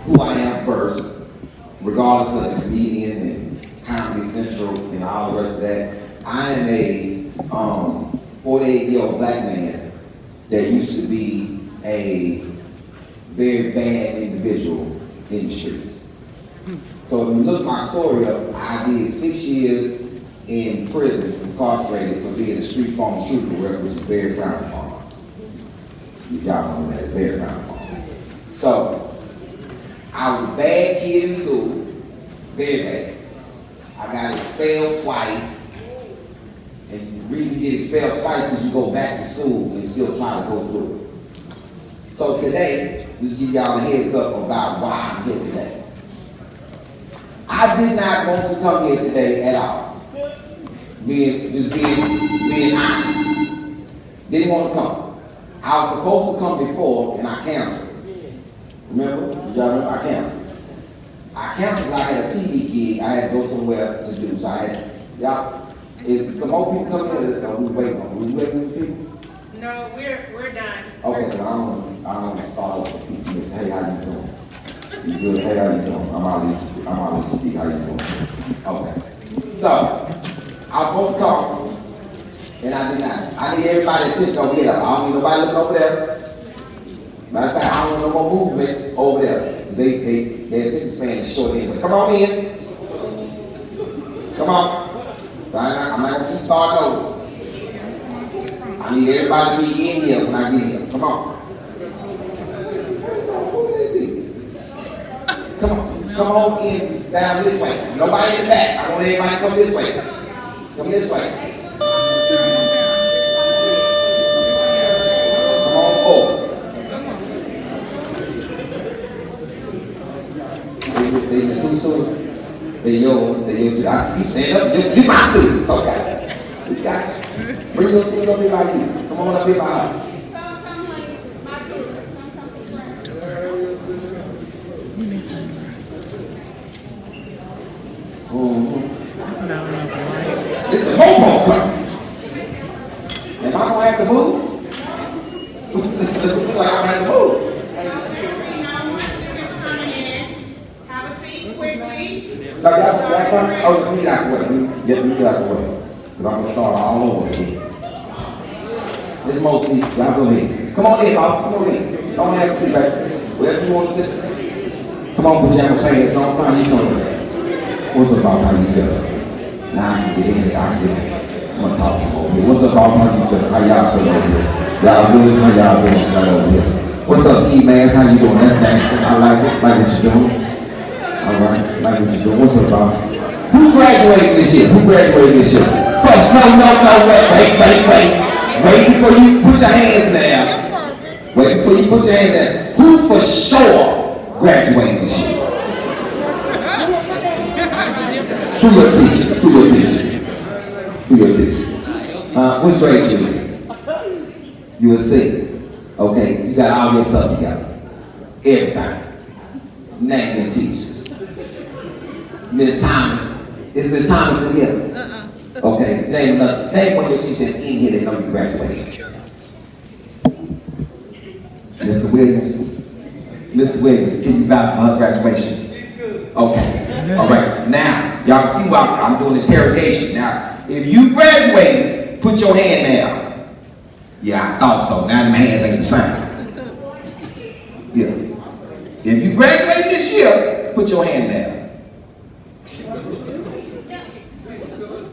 who I am first, regardless of the comedian and Comedy Central and all the rest of that. I am a 48-year-old black man that used to be a very bad individual in the streets. So if you look my story up, I did 6 years in prison, incarcerated for being a street pharmaceutical rep, which is very frowned upon. Y'all know that, it's very frowned upon. So, I was a bad kid in school, very bad. I got expelled twice, and the reason you get expelled twice is because you go back to school and still try to go through it. So today, just give y'all a heads up about why I'm here today. I did not want to come here today at all. Being honest. Didn't want to come. I was supposed to come before and I canceled. Remember? Y'all remember? I canceled. I canceled because I had a TV gig I had to go somewhere to do. So I had, y'all, if some more people come in, we waiting on. We waiting for people? No, we're done. Okay, well, I don't want to start off with people. Miss, hey, how you doing? You good? Hey, how you doing? I'm Aldine. Siddio. How you doing? Okay. So, I was supposed to come, and I did not. I need everybody's attention over here. I don't need nobody looking over there. Matter of fact, I don't want no more movement over there. Their attention span is short anyway. Come on in. Come on. I'm not going to keep starting over. I need everybody to be in here when I get here. Come on. Come on in down this way. Nobody in the back. I want everybody to come this way. Come this way. Come on over. They your students. I see you stand up. You're my students. Okay. We got you. Bring your students up here by you. Come on up here by her. This is Momo's coming. Am I gonna have to move? It looks like I'm gonna have to move. Have a seat quickly. Like y'all fine? Oh, let me get out the way. Let me get out the way. Because I'm gonna start all over again. There's more seats. Y'all go ahead. Come on in, boss. Come on in. Don't have a seat back. Wherever you want to sit. Come on, pajama pants. Don't find you somewhere. What's up, boss? How you feeling? Nah, I can get in here. I can get in. I'm gonna talk to you over here. What's up, boss? How you feeling? How y'all feeling over here? Y'all good? How y'all doing right over here? What's up, ski mask? How you doing? That's nice. I like it. Like what you're doing. All right. Like what you're doing. What's up, boss? Who graduated this year? Who graduated this year? First, no, wait. Wait before you put your hands down. Wait before you put your hands down. Who for sure graduated this year? Who your teacher? Which grade you in? You a senior. Okay, you got all your stuff together. Everything. Name your teachers. Miss Thomas. Is Miss Thomas in here? Okay, name one of your teachers that's in here that know you graduated. Mr. Williams, can you vouch for her graduation? Okay, all right. Now, y'all see why I'm doing interrogation. Now, if you graduated, put your hand down. Yeah, I thought so. Now them hands ain't the same. Yeah. If you graduated this year, put your hand down.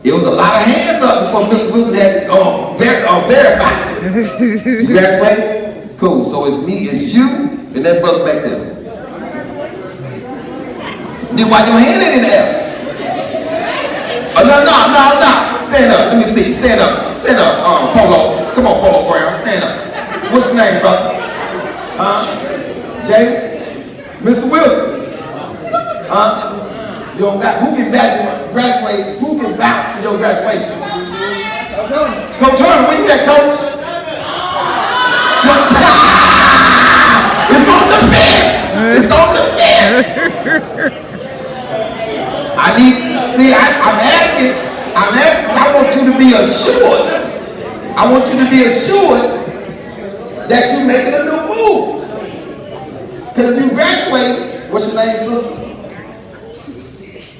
It was a lot of hands up before Mr. Wilson had verified. You graduated? Cool. So it's me, it's you, and that brother back there. Then why your hand ain't in the air? Oh, no. Stand up. Let me see. Stand up. Polo. Come on, Polo Brown. Stand up. What's your name, brother? Jay? Mr. Wilson? You don't got, who can graduate? Who can vouch for your graduation? Coach Turner, where you at, Coach? It's on the fence. I'm asking, I want you to be assured. I want you to be assured that you're making a new move. Because if you graduate, What's your name, sister?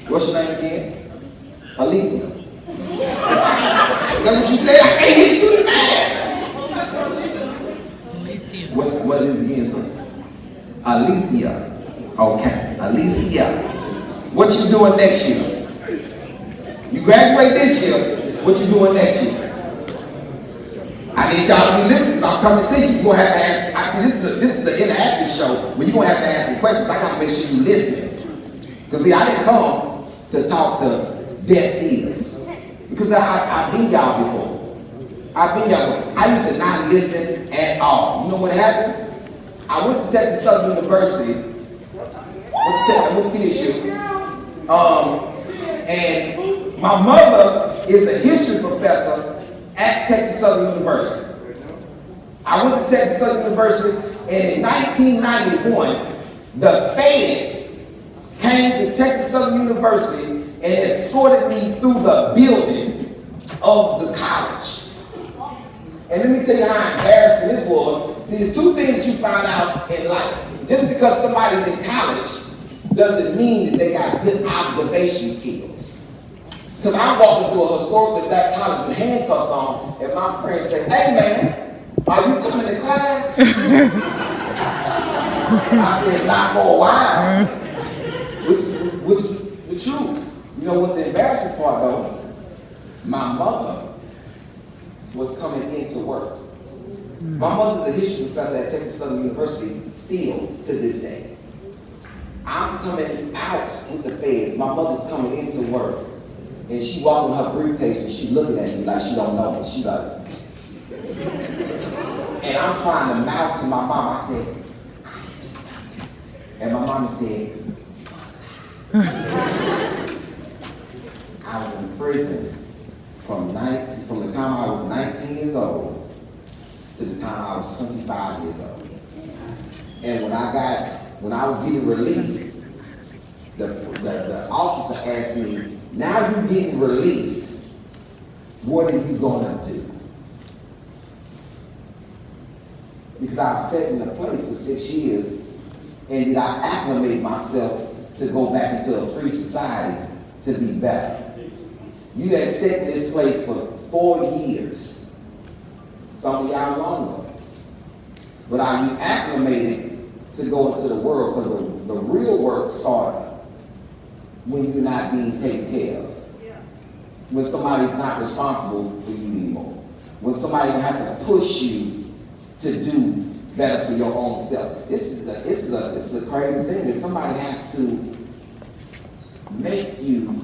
What's your name again? Alethea. Is that what you said? I can't hear you through the mask. What is it again, sister? Alethea. Okay, Alethea. What you doing next year? You graduate this year. What you doing next year? I need y'all to be listening because I'm coming to you. You're going to have to ask. I see this is an interactive show, but you're going to have to ask me questions. I got to make sure you listen. Because see, I didn't come to talk to deaf ears. Because I've been y'all before. I've been y'all before. I used to not listen at all. You know what happened? I went to Texas Southern University. I went to TSU. And my mother is a history professor at Texas Southern University. I went to Texas Southern University, and in 1991, the feds came to Texas Southern University and escorted me through the building of the college. And let me tell you how embarrassing this was. See, there's two things you find out in life. Just because somebody's in college doesn't mean that they got good observation skills. Because I'm walking through a historically black college with handcuffs on, and my friend said, "Hey man, are you coming to class?" I said, "Not for a while." Which is the truth. You know what the embarrassing part though? My mother was coming into work. My mother's a history professor at Texas Southern University still to this day. I'm coming out with the feds. My mother's coming into work. And she walking her briefcase and she looking at me like she don't know me. She like, and I'm trying to mouth to my mom. I said, and my mama said, I was in prison from the time I was 19 years old to the time I was 25 years old. And when I was getting released, the officer asked me, "Now you're getting released, what are you gonna do?" Because I've sat in a place for 6 years, and did I acclimate myself to go back into a free society to be better? You have sat in this place for 4 years. Some of y'all longer. But are you acclimated to go into the world? Because the real work starts when you're not being taken care of. When somebody's not responsible for you anymore. When somebody will have to push you to do better for your own self. This is a crazy thing that somebody has to make you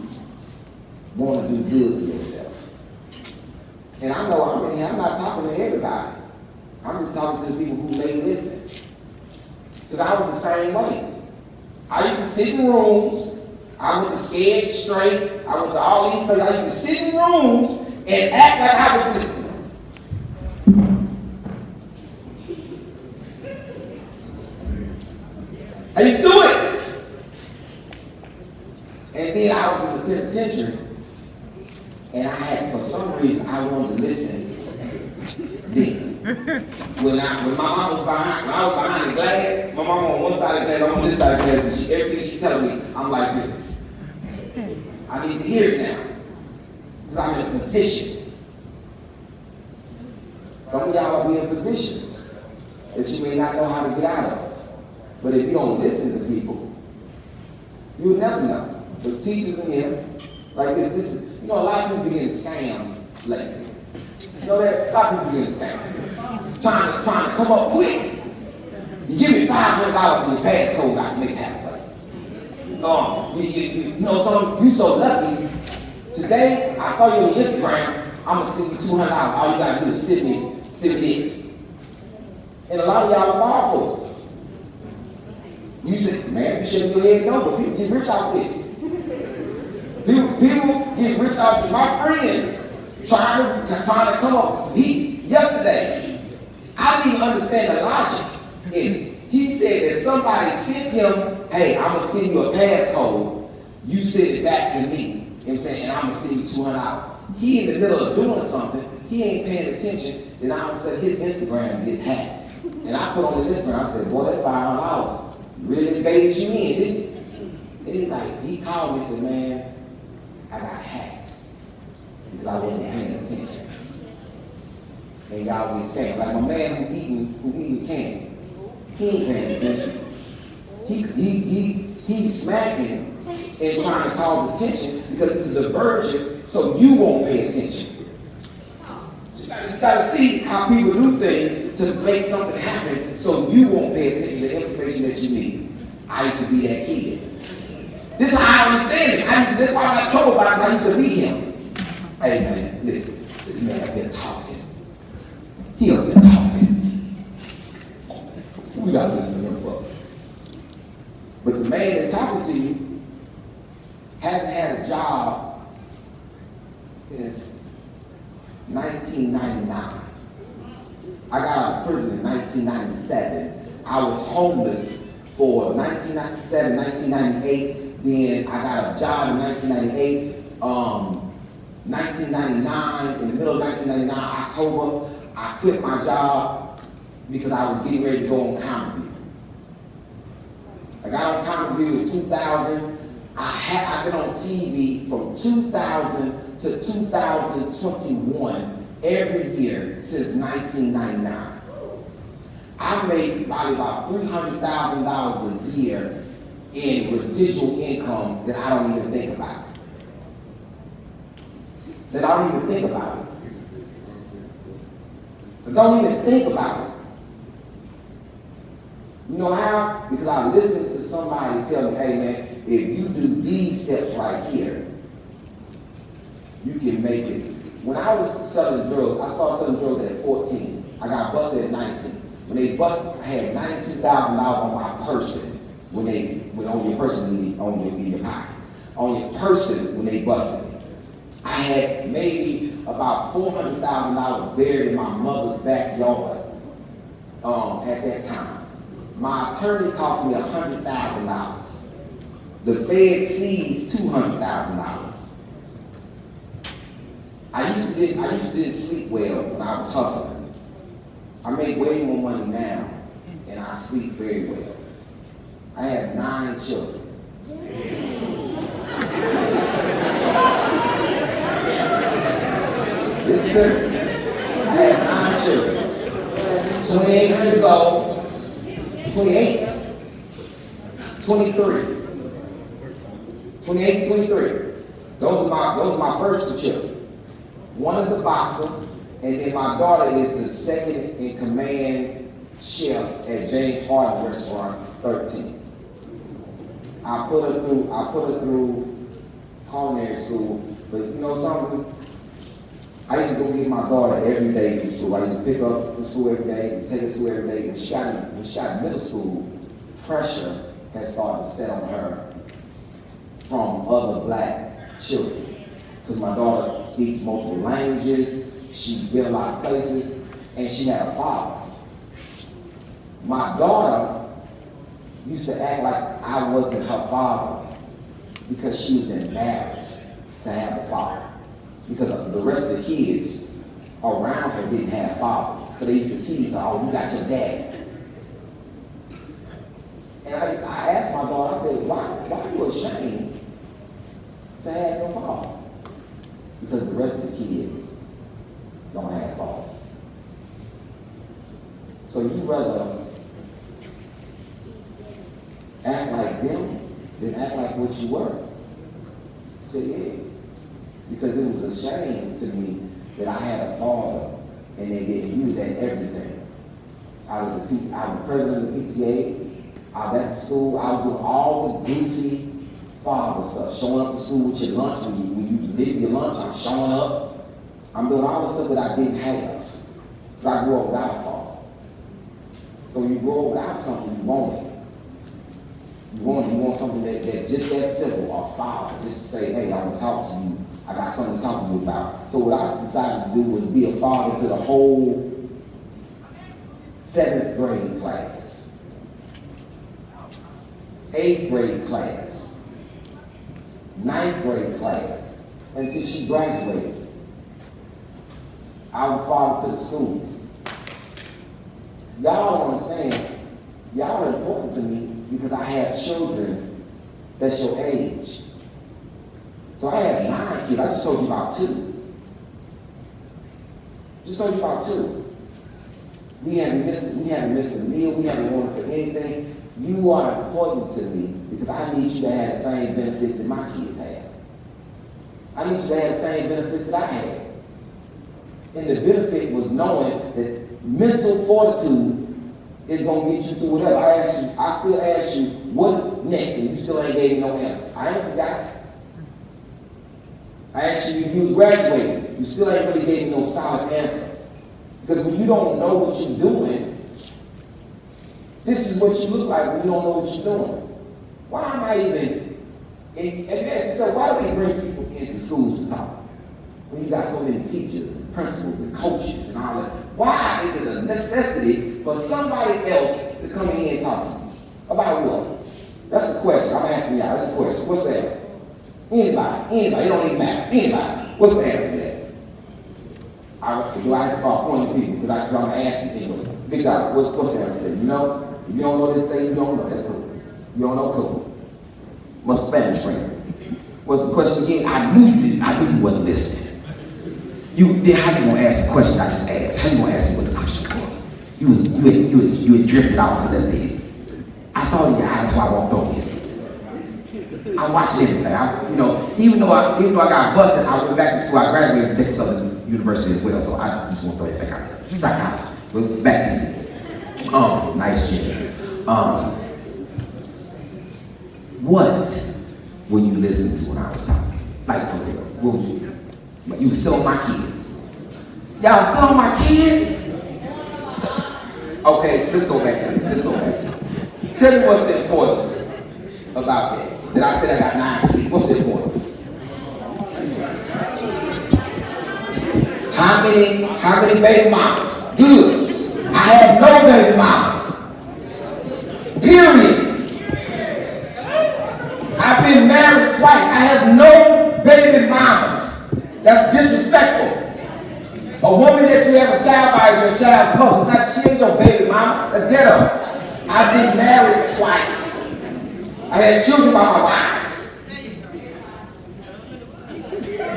want to do good for yourself. And I know I'm not talking to everybody. I'm just talking to the people who may listen. Because I was the same way. I used to sit in rooms. I went to Scared Straight. I went to all these places. I used to sit in rooms and act like I was listening. I used to do it. And then I was in the penitentiary. And for some reason, I wanted to listen then. When I was behind the glass, my mom on one side of the glass, I'm on this side of the glass, and everything she's telling me, I'm like, I need to hear it now. Because I'm in a position. Some of y'all will be in positions that you may not know how to get out of. But if you don't listen to people, you'll never know. The teachers in here, like this is, you know, a lot of people be getting scammed lately. You know that? A lot of people getting scammed. Trying to come up quick. You give me $500 in your passcode, I can make it happen for you. You know, you so lucky. Today, I saw you on Instagram, I'm gonna send you $200. All you gotta do is send me this. And a lot of y'all fall for it. You say, man, you shake your head no, but people get rich off this. People get rich off this. My friend trying to come up. Yesterday, I didn't even understand the logic in it. He said that somebody sent him, "Hey, I'm gonna send you a passcode. You send it back to me." You know what I'm saying? And I'm gonna send you $200. He in the middle of doing something, he ain't paying attention, then all of a sudden his Instagram get hacked. And I put on the Instagram, I said, "Boy, that $500 Really baited you in, didn't he? And he's like, he called me and said, man, I got hacked because I wasn't paying attention. And y'all be saying, like my man who eating candy, he ain't paying attention. He's smacking and trying to cause attention because it's a diversion so you won't pay attention. You gotta see how people do things to make something happen so you won't pay attention to the information that you need. I used to be that kid. This is how I understand it. That's why I got trouble about it. I used to be him. Hey man, listen, this man up there talking. He up there talking. We gotta listen to him for. But the man that's talking to you hasn't had a job since 1999. I got out of prison in 1997. I was homeless for 1997, 1998. Then I got a job in 1998. 1999, in the middle of 1999, October, I quit my job because I was getting ready to go on Comedy. I got on Comedy in 2000. I've been on TV from 2000 to 2021 every year since 1999. I made probably about $300,000 a year in residual income that I don't even think about. I don't even think about it. You know how? Because I listened to somebody tell me, hey man, if you do these steps right here, you can make it. When I was selling drugs, I started selling drugs at 14. I got busted at 19. When they busted, I had $92,000 on my person. When on your person, in your pocket. On your person when they busted me. I had maybe about $400,000 buried in my mother's backyard at that time. My attorney cost me $100,000. The Fed seized $200,000. I used to didn't sleep well when I was hustling. I make way more money now, and I sleep very well. I have 9 children. Listen to me. I have 9 children. 28 years old, 28, 23. 28, 23. Those are my first 2 children. One is a boxer, and then my daughter is the second in command chef at James Harden Restaurant 13. I put her through culinary school, but you know something? I used to go get my daughter every day from school. I used to pick up from school every day, take her to school every day. When she got in middle school, pressure had started to set on her from other black children. Because my daughter speaks multiple languages, she's been a lot of places, and she had a father. My daughter used to act like I wasn't her father because she was embarrassed to have a father. Because the rest of the kids around her didn't have fathers. So they used to tease her, oh, you got your dad. And I asked my daughter, I said, why are you ashamed to have no father? Because the rest of the kids don't have fathers. So you rather act like them than act like what you were. I said, yeah. Because it was a shame to me that I had a father and they didn't use that everything. I was the president of the PTA. I was at school. I was doing all the goofy father stuff. Showing up to school with your lunch. When you leave your lunch, I'm showing up. I'm doing all the stuff that I didn't have. Because I grew up without a father. So when you grow up without something, you want it. You want something that just that simple, a father, just to say, hey, I want to talk to you. I got something to talk to you about. So what I decided to do was be a father to the whole 7th grade class, 8th grade class, 9th grade class, until she graduated. I was a father to the school. Y'all don't understand. Y'all are important to me because I have children that's your age. So I have 9 kids. I just told you about 2. Just told you about 2. We haven't missed a meal. We haven't wanted for anything. You are important to me because I need you to have the same benefits that my kids have. I need you to have the same benefits that I had. And the benefit was knowing that mental fortitude is going to get you through whatever. I still ask you, what's next? And you still ain't gave me no answer. I ain't forgot. I asked you if you was graduating. You still ain't really gave me no solid answer. Because when you don't know what you're doing, this is what you look like when you don't know what you're doing. Why am I even, and you ask yourself, why do we bring people into schools to talk? When you got so many teachers and principals and coaches and all that. Why is it a necessity for somebody else to come in here and talk to you? About what? That's the question. I'm asking y'all. That's the question. What's the answer? Anybody. It don't even matter. Anybody. What's the answer to that? Do I have to start pointing to people? Because I'm going to ask you anyway. Big dog, what's the answer to that? You know? If you don't know this, say you don't know. That's cool. You don't know, cool. What's the Spanish friend? What's the question again? I knew you wasn't listening. How you gonna ask the question I just asked? How you gonna ask me what the question was? You had drifted off a little bit. I saw it in your eyes while I walked over here. I'm watching everything. Even though I got busted, I went back to school. I graduated from Texas Southern University as well, so I just want to throw it back out there. Psychology. But back to you. Nice jeans. What were you listening to when I was talking? Like for real. What were you? You were still on my kids. Y'all still on my kids? Okay, let's go back to it. Tell me what's the importance about that. That I said I got 9 kids. What's the importance? How many baby mamas? Good. I have no baby mamas. Period. I've been married twice. I have no baby mamas. That's disrespectful. A woman that you have a child by is your child's mother. She ain't your baby mama. That's ghetto. I've been married twice. I had children by my wives.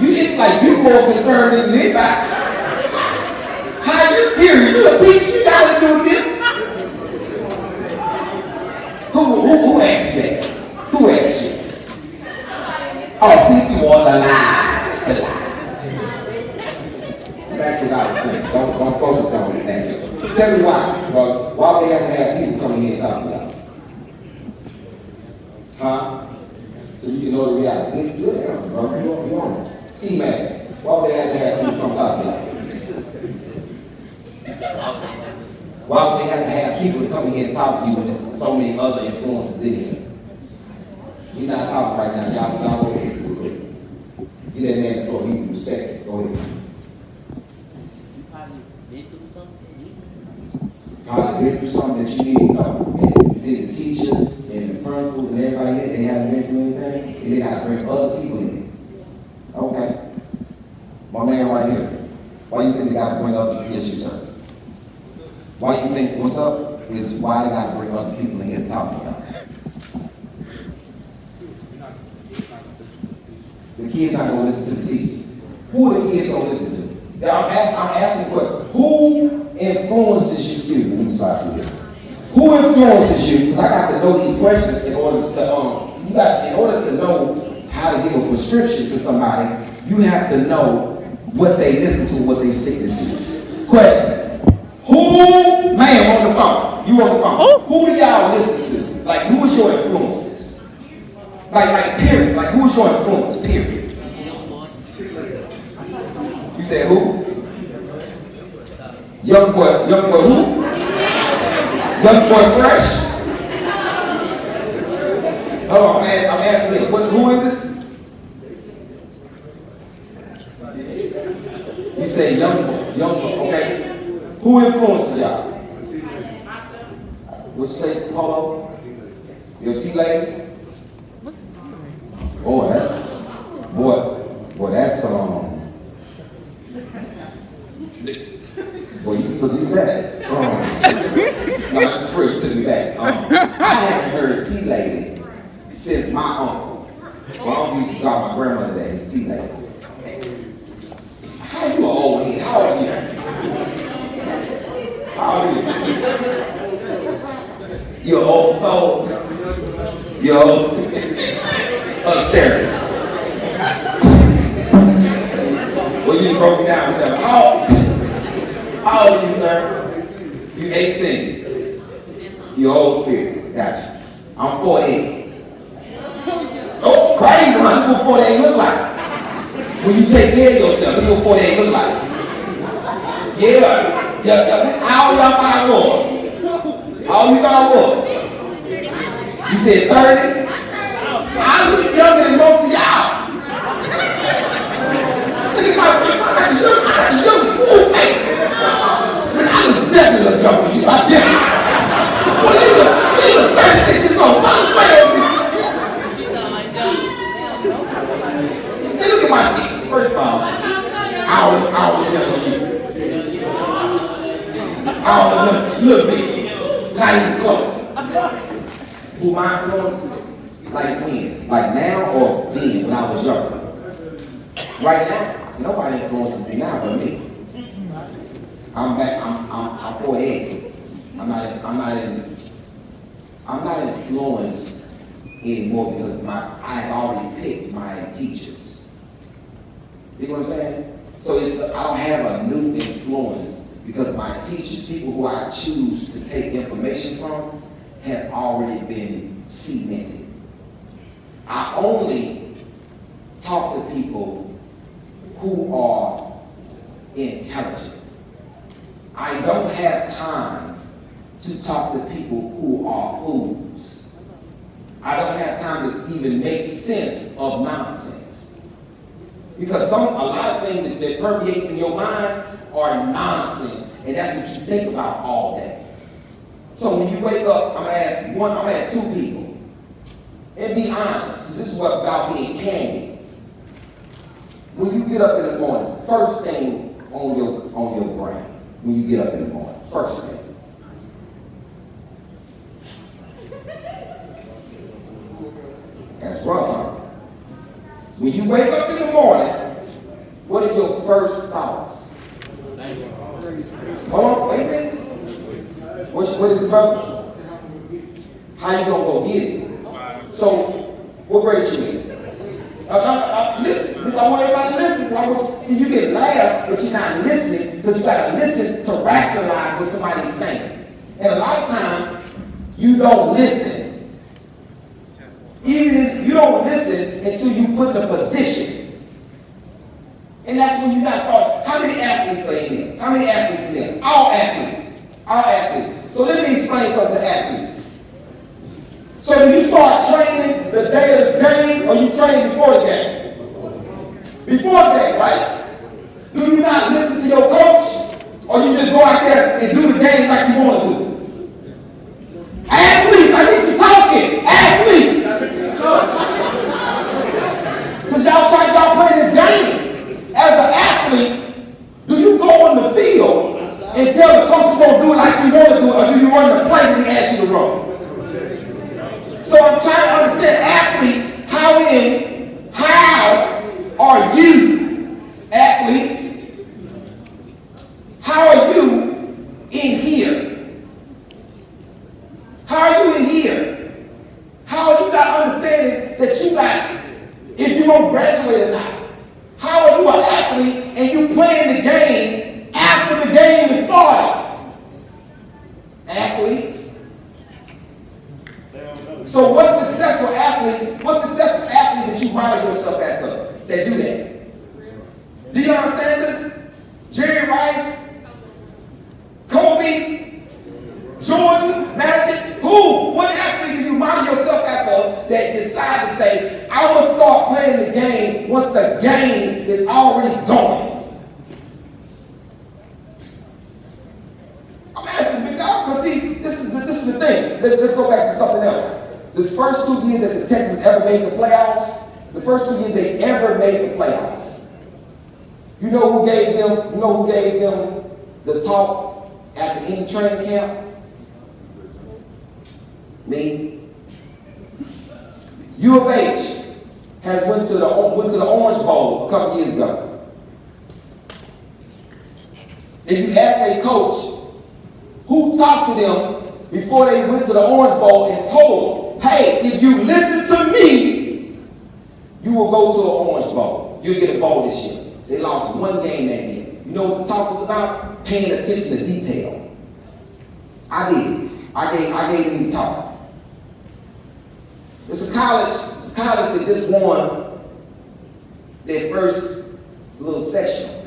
It's like you're more concerned than anybody. How you hearing? You a teacher? You got to do with this? Who asked you that? Who asked you? Oh, see, you on the lies. Back to what I was saying. Don't focus on it now. Tell me why, brother. Why we have to have people coming here and talk to y'all? Huh? So you can know the reality. Good answer, bro. You on it. Ski mask. Why would they have to have people come talk to y'all? Why would they have to have people to come in here and talk to you when there's so many other influences in here? You're not talking right now. Y'all go ahead. Get that man the floor. He respect it. Go ahead. Probably been through something that you need to know. And the teachers and the principals and everybody here, they haven't been through anything. And they got to bring other people in. Okay. My man right here. Why you think they got to bring other people? Yes, you sir. Why you think what's up is why they got to bring other people in here to talk to y'all. The kids not going to listen to the teachers. Who are the kids going to listen to? I'm asking the question. Who influences you? Excuse me, let me slide through here. Who influences you? Because I got to know these questions in order to in order to know how to give a prescription to somebody, you have to know what they listen to, what their sickness is. Question. Who, man, on the phone? You on the phone. Who do y'all listen to? Like, who is your influences? Like, period. Like, who is your influence? Period. You said who? Young boy who? Young boy fresh? Hold on, man, I'm asking you, who is it? You say young boy, okay. Who influences y'all? What you say, Polo? Your T-lady? Boy, that's boy, you took me back. No, it's free, you took me back. I haven't heard since my uncle. My uncle used to call my grandmother that, his tea lady. How you an old head? How old are you? How old are you? You're an old soul. You're old. Upstairs. Well, you broke it down with them. How old are you, sir? You 18. You're old spirit. Gotcha. I'm 48. Oh, crazy, huh? That's what 48 look like. When you take care of yourself, that's what 48 look like. Yeah. How old y'all thought I was? How old you thought I was? You said 30? I look younger than most of y'all. Look at I got the young smooth face. Man, I definitely look younger than you. I definitely. Well, you look 36 years old. What's the way over here? Hey, look at my skin. First of all, I don't look younger than you. I don't look big. Not even close. Who my influence? Like when? Like now or then when I was younger? Right now, nobody influences me now but me. I'm 48. I'm not influenced anymore because I've already picked my teachers. You know what I'm saying? So I don't have a new influence because my teachers, people who I choose to take information from, have already been cemented. I only talk to people who are intelligent. I don't have time to talk to people who are fools. I don't have time to even make sense of nonsense. Because a lot of things that permeates in your mind are nonsense, and that's what you think about all day. So when you wake up, I'm gonna ask two people. And be honest, because this is what about being candid. When you get up in the morning, first thing on your brain, when you get up in the morning, first thing. That's rough, huh? When you wake up in the morning, what are your first thoughts? Hold on, wait a minute. What is it, brother? How you gonna go get it? So, what grade you in? Listen, I want everybody to listen. See, you can laugh, but you're not listening because you gotta listen to rationalize what somebody's saying. And a lot of times, you don't listen. Even if you don't listen until you put in a position. And that's when you not start. How many athletes are in here? How many athletes in here? All athletes. All athletes. So let me explain something to athletes. So do you start training the day of the game or you train before the game? Before the game, right? Do you not listen to your coach or you just go out there and do the game like you want to do? Athletes, I need you talking. Athletes. Because y'all play this game. As an athlete, do you go on the field and tell the coach you're going to do it like you want to do it, or do you run the play when he asks you to run? So I'm trying to understand athletes, how are you, athletes? How are you in here? How are you in here? How are you not understanding that you got, if you won't graduate or not? How are you an athlete and you playing the game after the game is started? Athletes. So what's successful athlete that you model yourself after that do that? Deion Sanders, Jerry Rice, Kobe, Jordan, Magic, who? What athlete do you model yourself after that decide to say, I'm going to start playing the game once the game is already going? I'm asking big dog, because see, this is the thing. Let's go back to something else. The first 2 years that the Texans ever made the playoffs, the first 2 years they ever made the playoffs. You know who gave them the talk at the end of training camp? Me. U of H has went to the Orange Bowl a couple years ago. If you ask a coach who talked to them before they went to the Orange Bowl and told them, hey, if you listen to me, you will go to the Orange Bowl. You'll get a bowl this year. They lost one game that year. You know what the talk was about? Paying attention to detail. I did. I gave them the talk. It's a college that just won their first little section.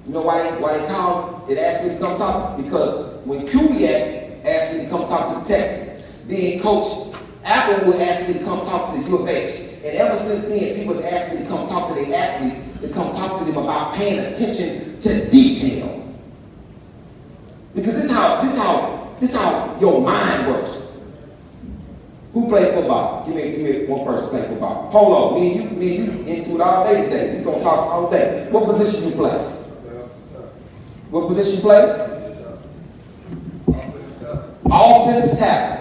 You know why they called it, asked me to come talk? Because when Kubiak asked me to come talk to the Texans, then Coach Applewood asked me to come talk to the U of H. And ever since then, people have asked me to come talk to their athletes, to come talk to them about paying attention to detail. Because this is how your mind works. Who plays football? Give me one person play football. Polo, me and you into it all day today. We gonna talk all day. What position you play? What position you play? Offensive tackle.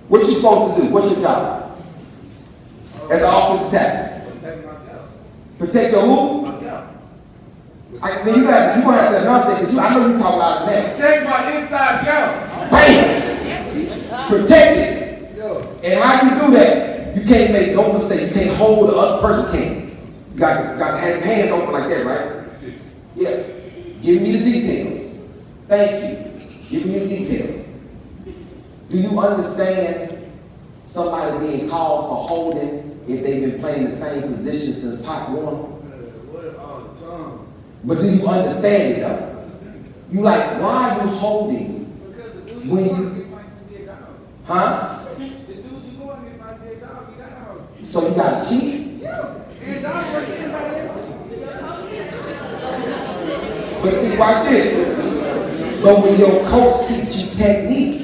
What you supposed to do? What's your job? As an offensive tackle. Protect my gal. Protect your who? My gal. I mean, you gonna have to announce it because I know you talk loud than that. Protect my inside gal. Bam! Protect it. Yo. And how you do that? You can't make no mistake. You can't hold the other person can. You got to have your hands open like that, right? Yeah. Give me the details. Thank you. Give me the details. Do you understand somebody being called for holding if they've been playing the same position since Pop Warner? What all the time? But do you understand it though? You like, why are you holding? Because the dude When you you- going against might just be a dog. Huh? The dude you going against might be a dog. You gotta hold. So you got to cheat? Yeah. And dog versus anybody else. But see, watch this. But when your coach teach you technique,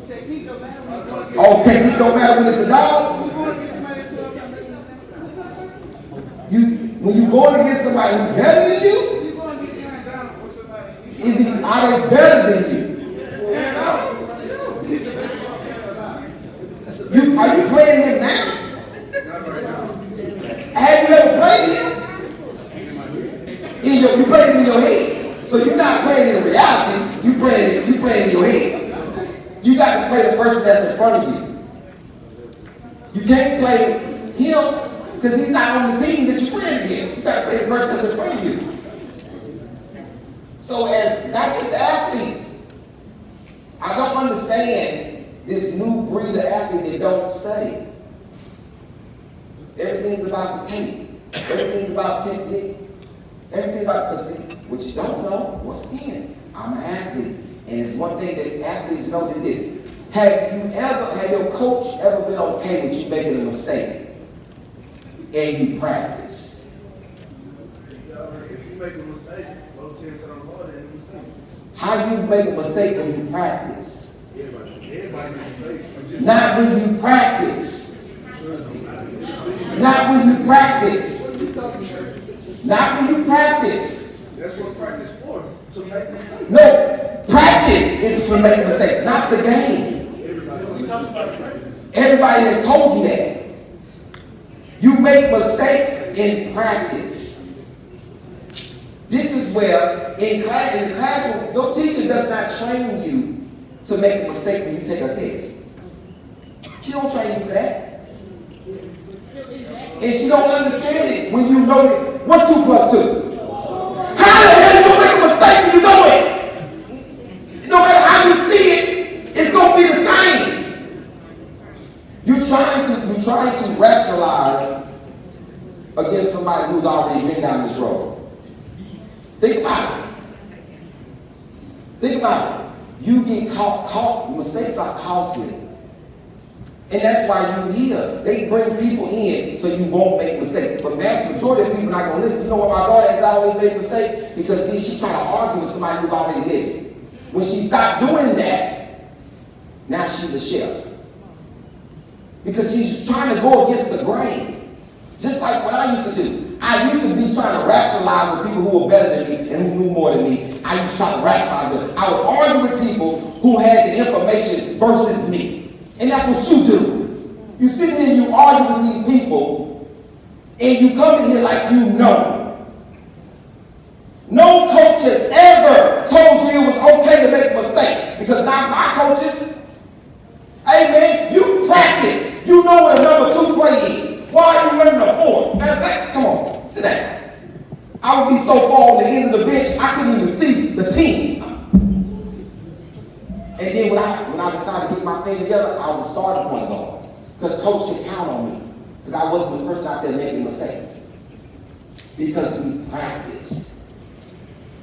Technique don't matter when you going against. oh, technique don't matter when it's a dog. You going against somebody that's 12 times better When you going against somebody who's better than you, you going to get behind down with somebody. are they better than you? And out. He's the best player alive. Are you playing him now? Not right now. Have you ever played him? You played him in your head. So you're not playing in reality. You playing in your head. You got to play the person that's in front of you. You can't play him because he's not on the team that you're playing against. You got to play the person that's in front of you. So as not just athletes, I don't understand this new breed of athlete that don't study. Everything's about the tape. Everything's about technique. Everything's about, see, what you don't know, what's in. I'm an athlete. And it's one thing that athletes know that this. Have your coach ever been okay with you making a mistake? And you practice. If you make a mistake, go 10 times harder than a mistake. How you make a mistake when you practice? Everybody makes mistakes. Not when you practice. Not when you practice. Not when you practice. That's what practice for, to make mistakes. No, practice is for making mistakes, not the game. We talk about practice. Everybody has told you that. You make mistakes in practice. This is where, in the classroom, your teacher does not train you to make a mistake when you take a test. She don't train you for that. And she don't understand it when you know that. What's 2 plus 2? How the hell you gonna make a mistake when you know it? No matter how you see it, it's gonna be the same. You're trying to rationalize against somebody who's already been down this road. Think about it. Think about it. You get caught, mistakes are costly. And that's why you hear. They bring people in so you won't make mistakes. But the vast majority of people not going to listen. You know why my daughter has always made mistakes? Because then she try to argue with somebody who's already living. When she stopped doing that, now she's a chef. Because she's trying to go against the grain. Just like what I used to do. I used to be trying to rationalize with people who were better than me and who knew more than me. I used to try to rationalize with them. I would argue with people who had the information versus me. And that's what you do. You sit there and you argue with these people, and you come in here like you know. No coach has ever told you it was okay to make a mistake. Because not my coaches. Hey man, you practice. You know what a number 2 play is. Why are you running a 4? Matter of fact, come on, sit down. I would be so far on the end of the bench, I couldn't even see the team. And then when I decided to get my thing together, I was a starting point guard. Because coach could count on me. Because I wasn't the person out there making mistakes. Because we practice.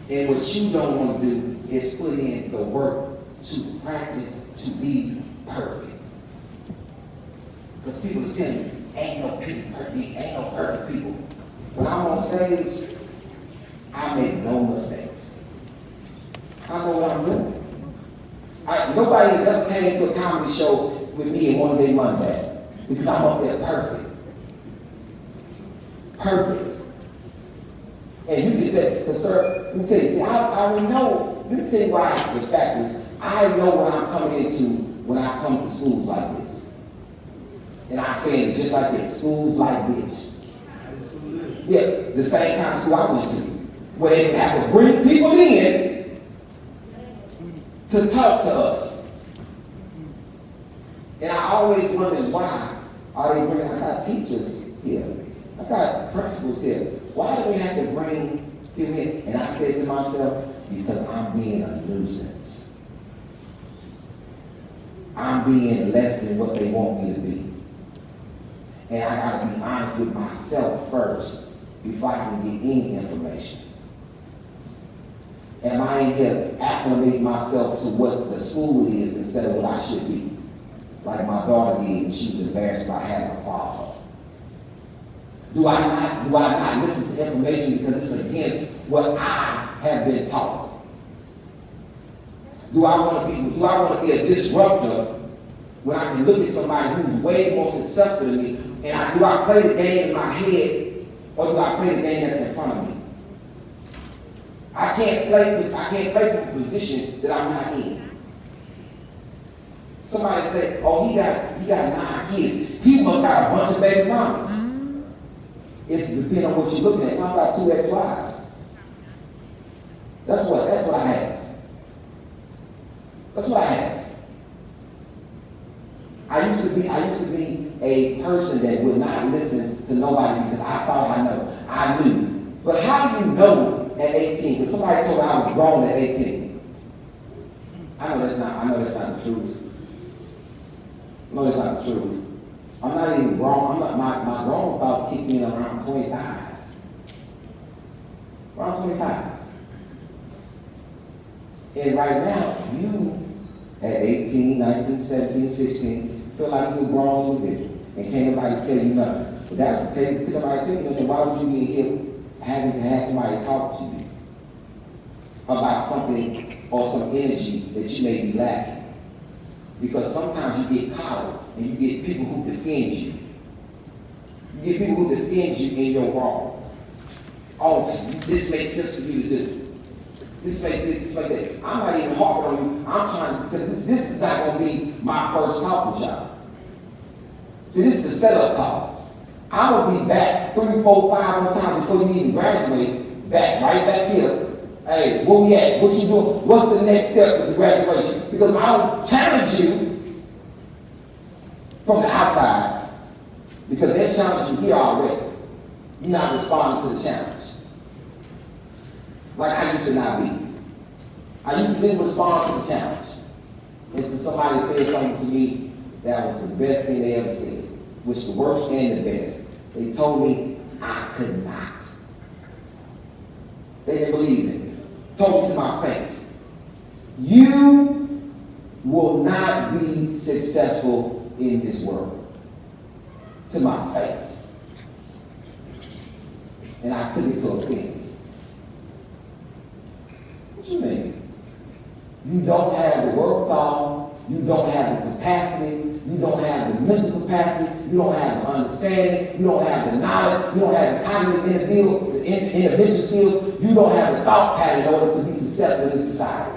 And what you don't want to do is put in the work to practice to be perfect. Because people will tell you, ain't no perfect people. When I'm on stage, I make no mistakes. I know what I'm doing. Nobody has ever came to a comedy show with me and wanted their money back. Because I'm up there perfect. Perfect. And you can tell, sir, let me tell you, see, I already know. Let me tell you why the fact that I know what I'm coming into when I come to schools like this. And I'm saying it just like this, schools like this. Yeah, the same kind of school I went to, where they have to bring people in to talk to us. And I always wondered why are they bringing, I got teachers here, I got principals here. Why do they have to bring people in? And I said to myself, because I'm being a nuisance. I'm being less than what they want me to be. And I gotta be honest with myself first before I can get any information. Am I in here acclimating myself to what the school is instead of what I should be? Like my daughter did when she was embarrassed about having a father. Do I not listen to information because it's against what I have been taught? Do I want to be a disruptor when I can look at somebody who's way more successful than me, and do I play the game in my head, or do I play the game that's in front of me? I can't play from a position that I'm not in. Somebody say, oh, he got 9 kids. He must got a bunch of baby mamas. It's depending on what you're looking at. Well, I got 2 ex-wives. That's what I have. That's what I have. I used to be a person that would not listen to nobody because I thought I knew. But how do you know at 18? Because somebody told me I was grown at 18. I know that's not the truth. No, that's not the truth. I'm not even grown. My grown thoughts kicked in around 25. Around 25. And right now, you at 18, 19, 17, 16, feel like you're a grown individual. And can't nobody tell you nothing. But that's the case. Could nobody tell you nothing? Why would you be here having to have somebody talk to you about something or some energy that you may be lacking? Because sometimes you get caught up and you get people who defend you. You get people who defend you in your wrong. Oh, this makes sense for you to do. This make that. I'm not even harping on you. I'm trying to, because this is not going to be my first talk with y'all. See, this is the setup talk. I'm going to be back 3, 4, 5 more times before you even graduate, right back here. Hey, where we at? What you doing? What's the next step with the graduation? Because I don't challenge you from the outside, because they're challenging you here already. You're not responding to the challenge. Like I used to not be. I used to didn't respond to the challenge. Until somebody said something to me that was the best thing they ever said, which the worst and the best. They told me I could not. They didn't believe in me. Told me to my face, you will not be successful in this world. To my face. And I took it to offense. What you mean? You don't have the wherewithal, you don't have the capacity, you don't have the mental capacity, you don't have the understanding, you don't have the knowledge, you don't have the cognitive individual skills, you don't have the thought pattern in order to be successful in this society.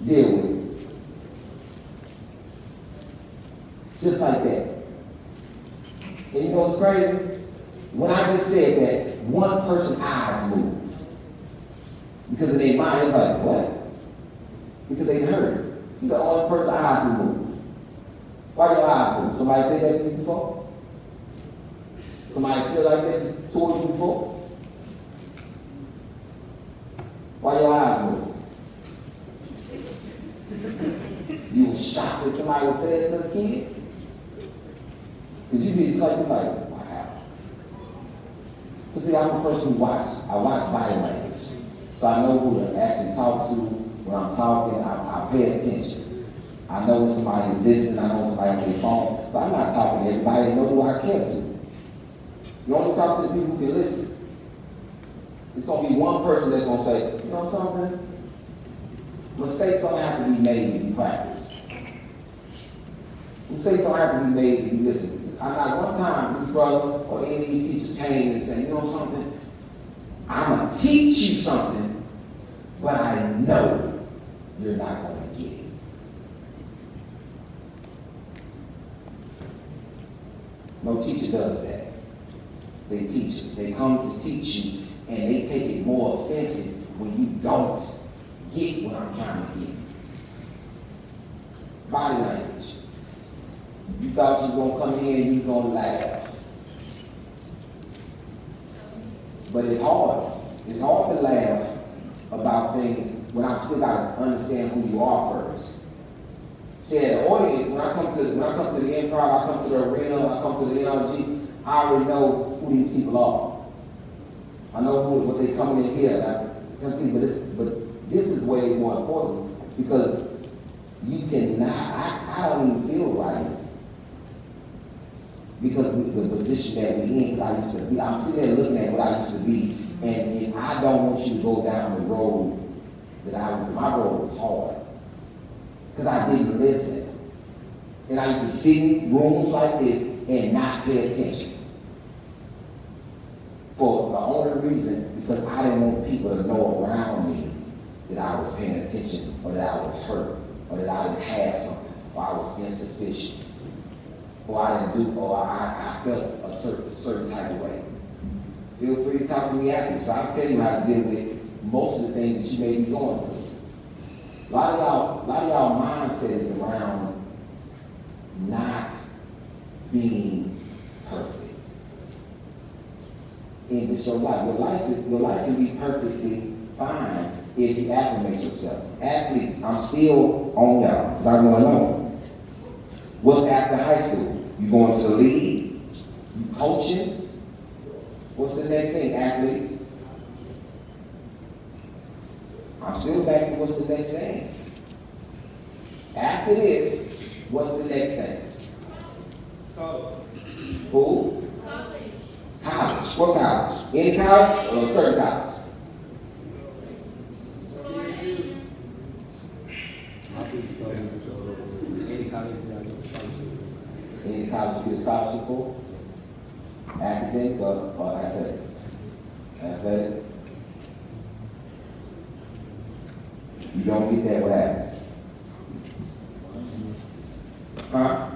Deal with it. Just like that. And you know what's crazy? When I just said that, one person's eyes moved. Because in their mind, they're like, what? Because they heard it. You're the only person's eyes who moved. Why your eyes move? Somebody said that to you before? Somebody feel like that towards you before? Why your eyes move? You were shocked that somebody would say it to a kid? Because you be like, wow. Because see, I'm a person who I watch body language. So I know who to actually talk to when I'm talking. I pay attention. I know when somebody's listening. I know when somebody on their phone. But I'm not talking to everybody. I know who I care to. You only talk to the people who can listen. It's going to be one person that's going to say, you know something? Mistakes don't have to be made to be practiced. Mistakes don't have to be made to be listened. I'm not one time this brother or any of these teachers came and said, you know something? I'm going to teach you something, but I know you're not going to get it. No teacher does that. They teach us. They come to teach you, and they take it more offensive when you don't get what I'm trying to get. Body language. You thought you were going to come here and you were going to laugh. But it's hard. It's hard to laugh about things when I've still got to understand who you are first. See, at the audience, when I come to the improv, I come to the arena, I come to the NRG, I already know who these people are. I know what they coming in here. Come see, but this is way more important because you cannot. I don't even feel right because the position that we're in. Because I used to be. I'm sitting there looking at what I used to be, and I don't want you to go down the road that I was. My road was hard because I didn't listen, and I used to sit in rooms like this and not pay attention. For the only reason, because I didn't want people to know around me that I was paying attention, or that I was hurt, or that I didn't have something, or I was insufficient, or I didn't do, or I felt a certain type of way. Feel free to talk to me afterwards, so I'll tell you how to deal with most of the things that you may be going through. A lot of y'all mindset is around not being perfect. In just your life. Your life can be perfectly fine if you acclimate yourself. Athletes, I'm still on y'all, because I want to know. What's after high school? You going to the league? You coaching? What's the next thing, athletes? I'm still back to what's the next thing. After this, what's the next thing? College. Who? College. What college? Any college or a certain college? Any college you get a scholarship for? Academic or athletic? Athletic. You don't get that, what happens? Huh?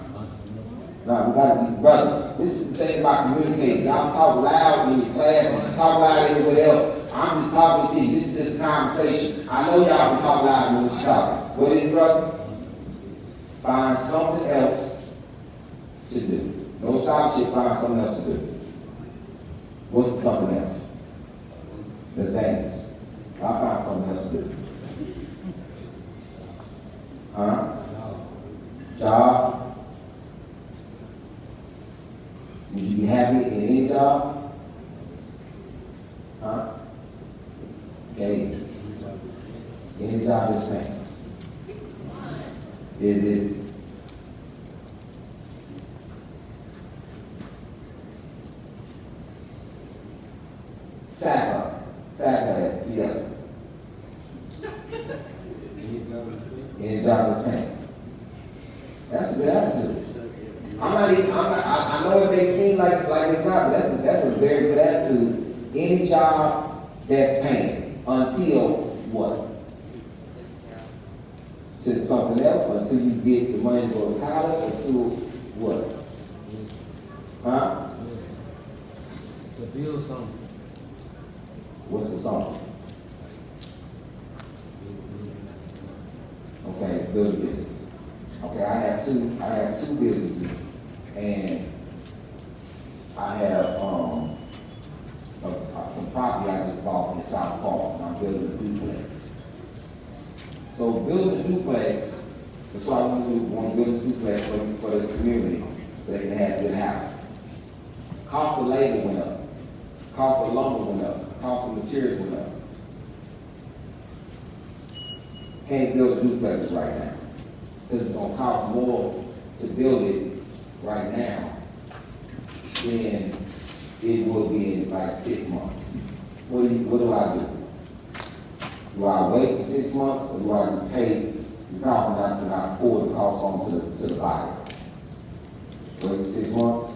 No, we gotta be, brother. This is the thing about communicating. Y'all talk loud in your class and talk loud everywhere else. I'm just talking to you. This is just a conversation. I know y'all can talk loud when you're talking. What is, brother? Find something else to do. No scholarship, find something else to do. What's the something else? That's dangerous. I'll find something else to do. Huh? Job? Would you be happy in any job? Huh? Okay. Any job is paying. Is it? Saka at Fiesta. Any job is paying. That's a good attitude. I know it may seem like it's not, but that's a very good attitude. Any job that's paying until what? To something else, until you get the money to go to college, until What? Huh? To build something. What's the song? Okay, build a business. Okay, I have two businesses, and I have some property I just bought in South Park, and I'm building a duplex. So building a duplex, that's what I want to do. I want to build this duplex for the community, so they can have good housing. Cost of labor went up. Cost of lumber went up. Cost of materials went up. Can't build duplexes right now, because it's gonna cost more to build it right now than it will be in like 6 months. What do I do? Do I wait 6 months, or do I just pay the cost and I forward the cost on to the buyer? Wait 6 months?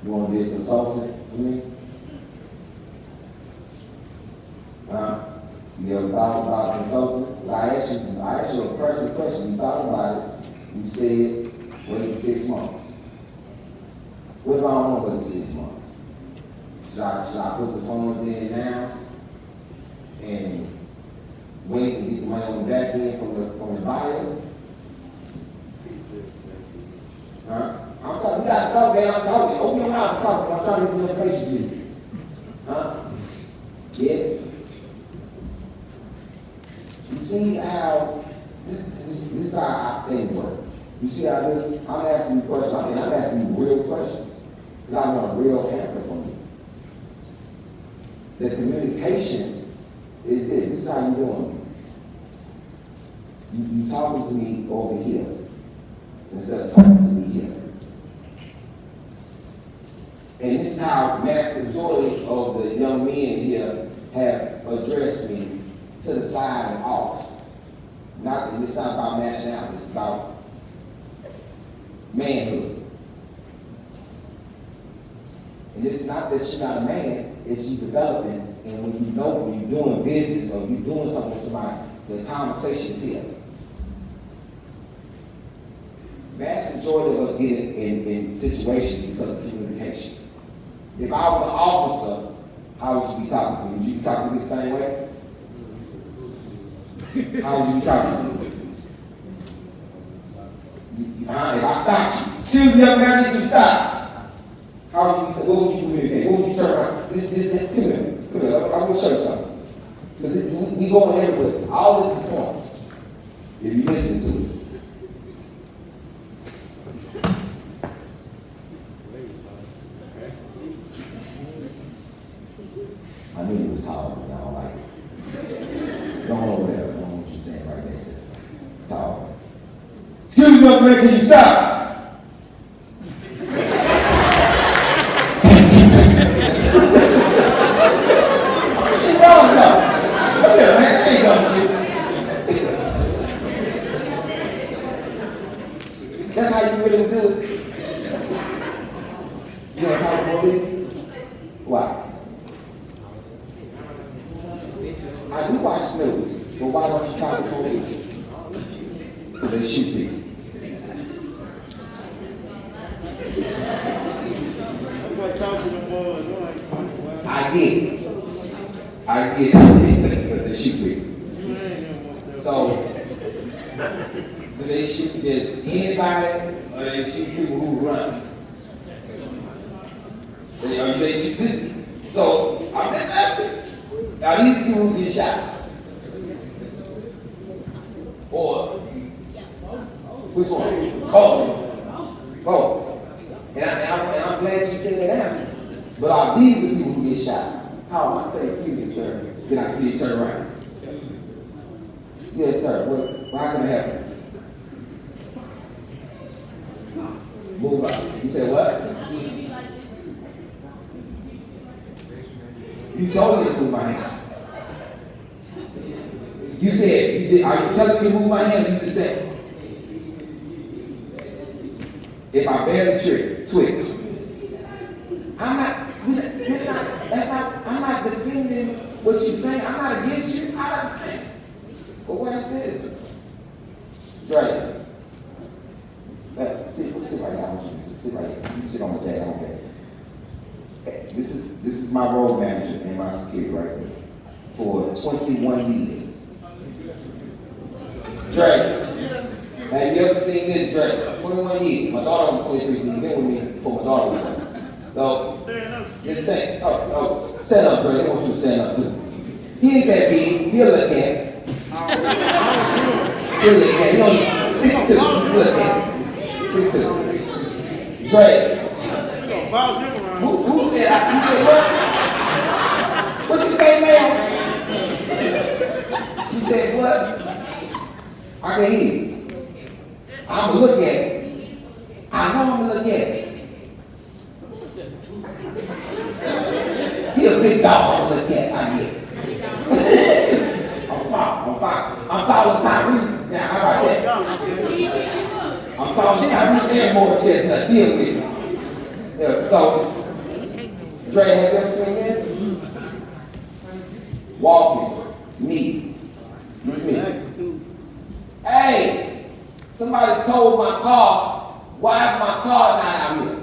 You want to be a consultant for me? You ever thought about consulting? Well, I asked you a pressing question. You thought about it. You said, wait 6 months. What if I don't want to wait 6 months? Should I put the funds in now and wait and get the money on the back end from the buyer? Huh? I'm talking, you gotta talk, man. I'm talking. Open your mouth and talk. I'm trying to get some information for you. Huh? Yes? You see how, this is how things work. You see how this, I'm asking you questions, I'm asking you real questions, because I want a real answer from you. The communication is this is how you're doing it. You talking to me over here, instead of talking to me here. And this is how mass majority of the young men here have addressed me, to the side and off. And it's not about nationality, it's about manhood. And it's not that you're not a man, it's you developing, and when you're doing business or you're doing something with somebody, the conversation is here. Vast majority of us get in situations because of communication. If I was an officer, how would you be talking to me? Would you be talking to me the same way? How would you be talking to me? If I stopped you, excuse me, young man, I need you to stop. How would you, what would you communicate? What would you turn around? Come here, I'm going to show you something. Because we going everywhere. All this is points. If you listen to it. I knew he was taller than me. I don't like it. Go over there. I don't want you to stand right next to him. Taller. Excuse me, young man, can you stop? That's how you really would do it. You want to talk to police? Why? I do watch the news, but why don't you talk to police? Because they shoot people. I get it, but they shoot people. So, do they shoot just anybody, or they shoot people who run? They shoot this. So, I'm just asking, are these people who get shot? Or, which one? Oh. And I'm glad you said that answer. But are these the people who get shot? How am I say, excuse me, sir, can you turn around? Yes, sir. How can I help you? Move up. You said what? You told me to move my hand. You said, you did. Are you telling me to move my hand, or you just said, if I barely twitch? I'm not defending what you're saying. I'm not against you. I understand. But watch this. Dre. Sit right here. I want you to sit right here. You can sit on my jacket. I don't care. This is my road manager and my security right there for 21 years. Dre. Have you ever seen this, Dre? 21 years. My daughter was 23, so you've been with me before my daughter was born. So, this thing. Oh, stand up, Dre. They want you to stand up too. He ain't that big. He'll look at it. He'll look at it. He only 6'2". Look at it. 6'2". Dre. Who said what? What you say, man? You said what? I can hear you. I'm gonna look at it. I know I'm gonna look at it. He a big dog. I'm gonna look at it. I get it. I'm smart. I'm fine. I'm taller than Tyrese. Now, how about that? I'm taller than Tyrese and Morris Chestnut. Deal with me. Yeah, so, Dre, have you ever seen this? Walking, me. It's me. Hey, somebody told my car, why is my car not out here?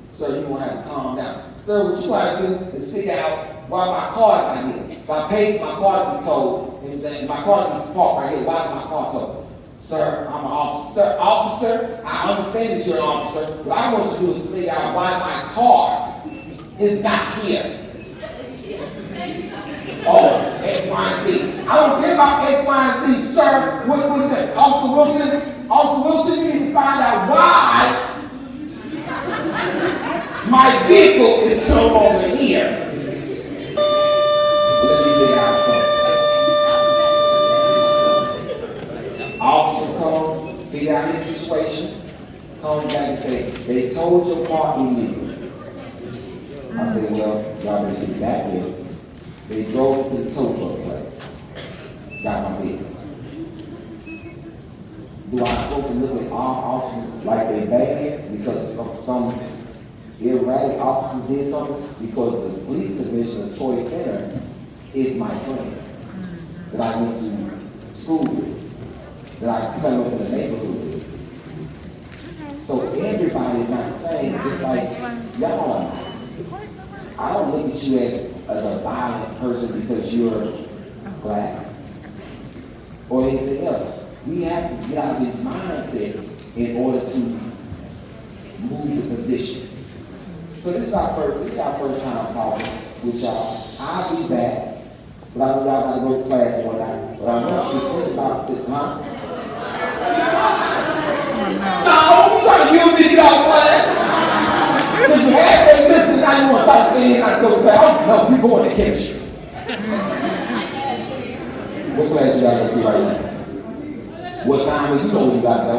Sir, you gonna have to calm down. Sir, what you gotta do is figure out why my car is not here. So I paid for my car to be towed. He was saying, my car is parked right here. Why is my car towed? Sir, I'm an officer. Sir, officer, I understand that you're an officer. What I want you to do is figure out why my car is not here. Oh, X, Y, and Z. I don't care about X, Y, and Z, sir. What is that? Officer Wilson? Officer Wilson, you need to find out why my vehicle is no longer here. Let me figure out something. Officer come, figure out his situation, comes back and say, they told your car illegal. I said, well, y'all better get back here. They drove to the tow truck place. Got my vehicle. Do I supposed to look at all officers like they bad because some erratic officers did something? Because the police commissioner, Troy Fenner, is my friend that I went to school with, that I come up in the neighborhood with. So everybody's not the same, just like y'all are not. I don't look at you as a violent person because you're black or anything else. We have to get out of these mindsets in order to move the position. So this is our first time talking with y'all. I'll be back, but I know y'all gotta go to class one night. But I want you to think about it, huh? No, I'm trying to use me to get out of class. Because you halfway listening, now you want to try to stay in, not to go to class. No, we're going to chemistry. What class you got to go to right now? What time is you know what you got to go?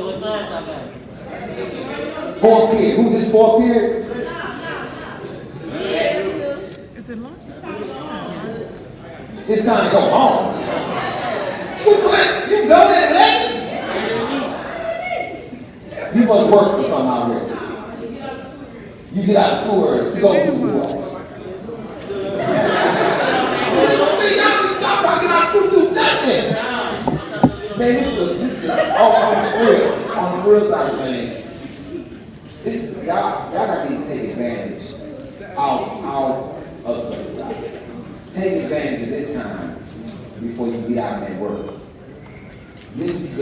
What class I got? Fourth period. Who this fourth period? Is it lunch? It's time to go home. What class? You done that at 11? You must work for something already. You get out of school early to go do what? Y'all trying to get out of school to do nothing. Man, this is on the real side of things. This is y'all got to take advantage out of society. Take advantage of this time before you get out and work. This is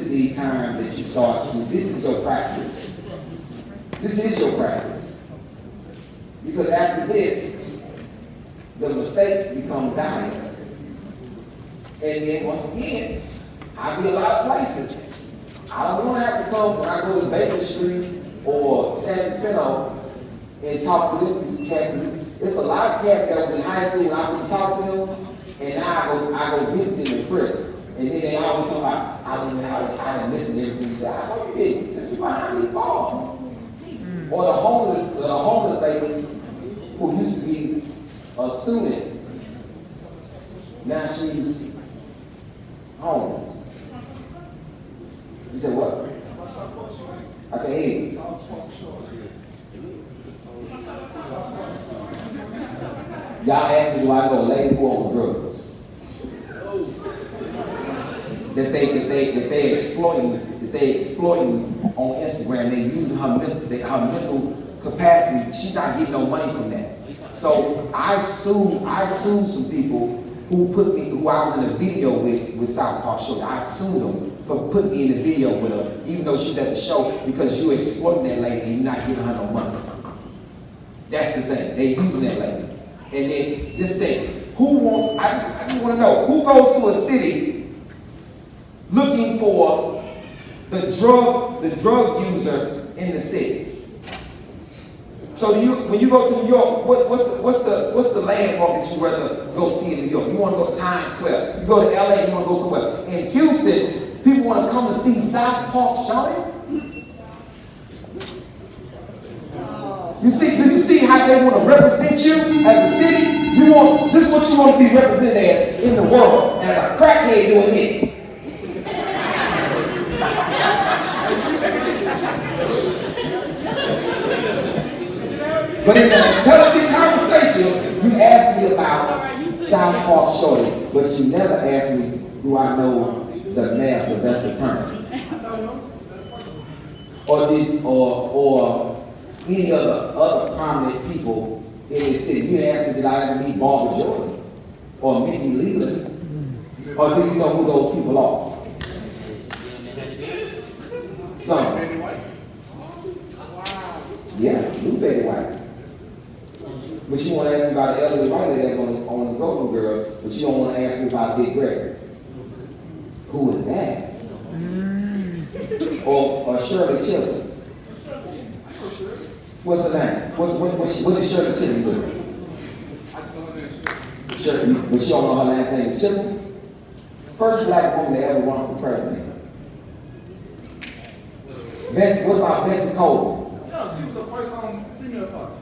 the time that you start to. This is your practice. This is your practice. Because after this, the mistakes become dire. And then once again, I'll be a lot of places. I don't want to have to come when I go to Baker Street or San Jacinto and talk to them cats. There's a lot of cats that was in high school when I went to talk to them, and now I go visit them in prison. And then they always talk about, I didn't listen to everything you said. I know you didn't, because you're behind these bars. Or the homeless lady who used to be a student, now she's homeless. You said what? I can hear you. Y'all asked me, do I know a lady who on drugs? That they exploiting on Instagram. They using her mental capacity. She's not getting no money from that. So I sued some people who I was in a video with South Park Show. I sued them for putting me in the video with her, even though she doesn't show, because you exploiting that lady and you're not giving her no money. That's the thing. They using that lady. And then this thing, I just want to know, who goes to a city looking for the drug user in the city? So when you go to New York, what's the landmark that you rather go see in New York? You want to go to Times Square. You go to LA, you want to go somewhere. In Houston, people want to come to see South Park Showing. Do you see how they want to represent you as a city? This is what you want to be represented as in the world, as a crackhead doing it. But in the intelligent conversation, you asked me about South Park Shorty, but you never asked me, do I know the man Sylvester Turner? Or any other prominent people in this city. You didn't ask me, did I ever meet Barbara Jordan or Mickey Leland? Or do you know who those people are? Some. Yeah, new Betty White. But you want to ask me about the elderly white lady that's on the Golden Girl, but you don't want to ask me about Dick Gregory. Who is that? Or Shirley Chisholm. What's her name? What is Shirley Chisholm doing? Shirley, but you don't know her last name is Chisholm? First black woman to ever run for president. What about Bessie Coleman? No, she was the first female pilot.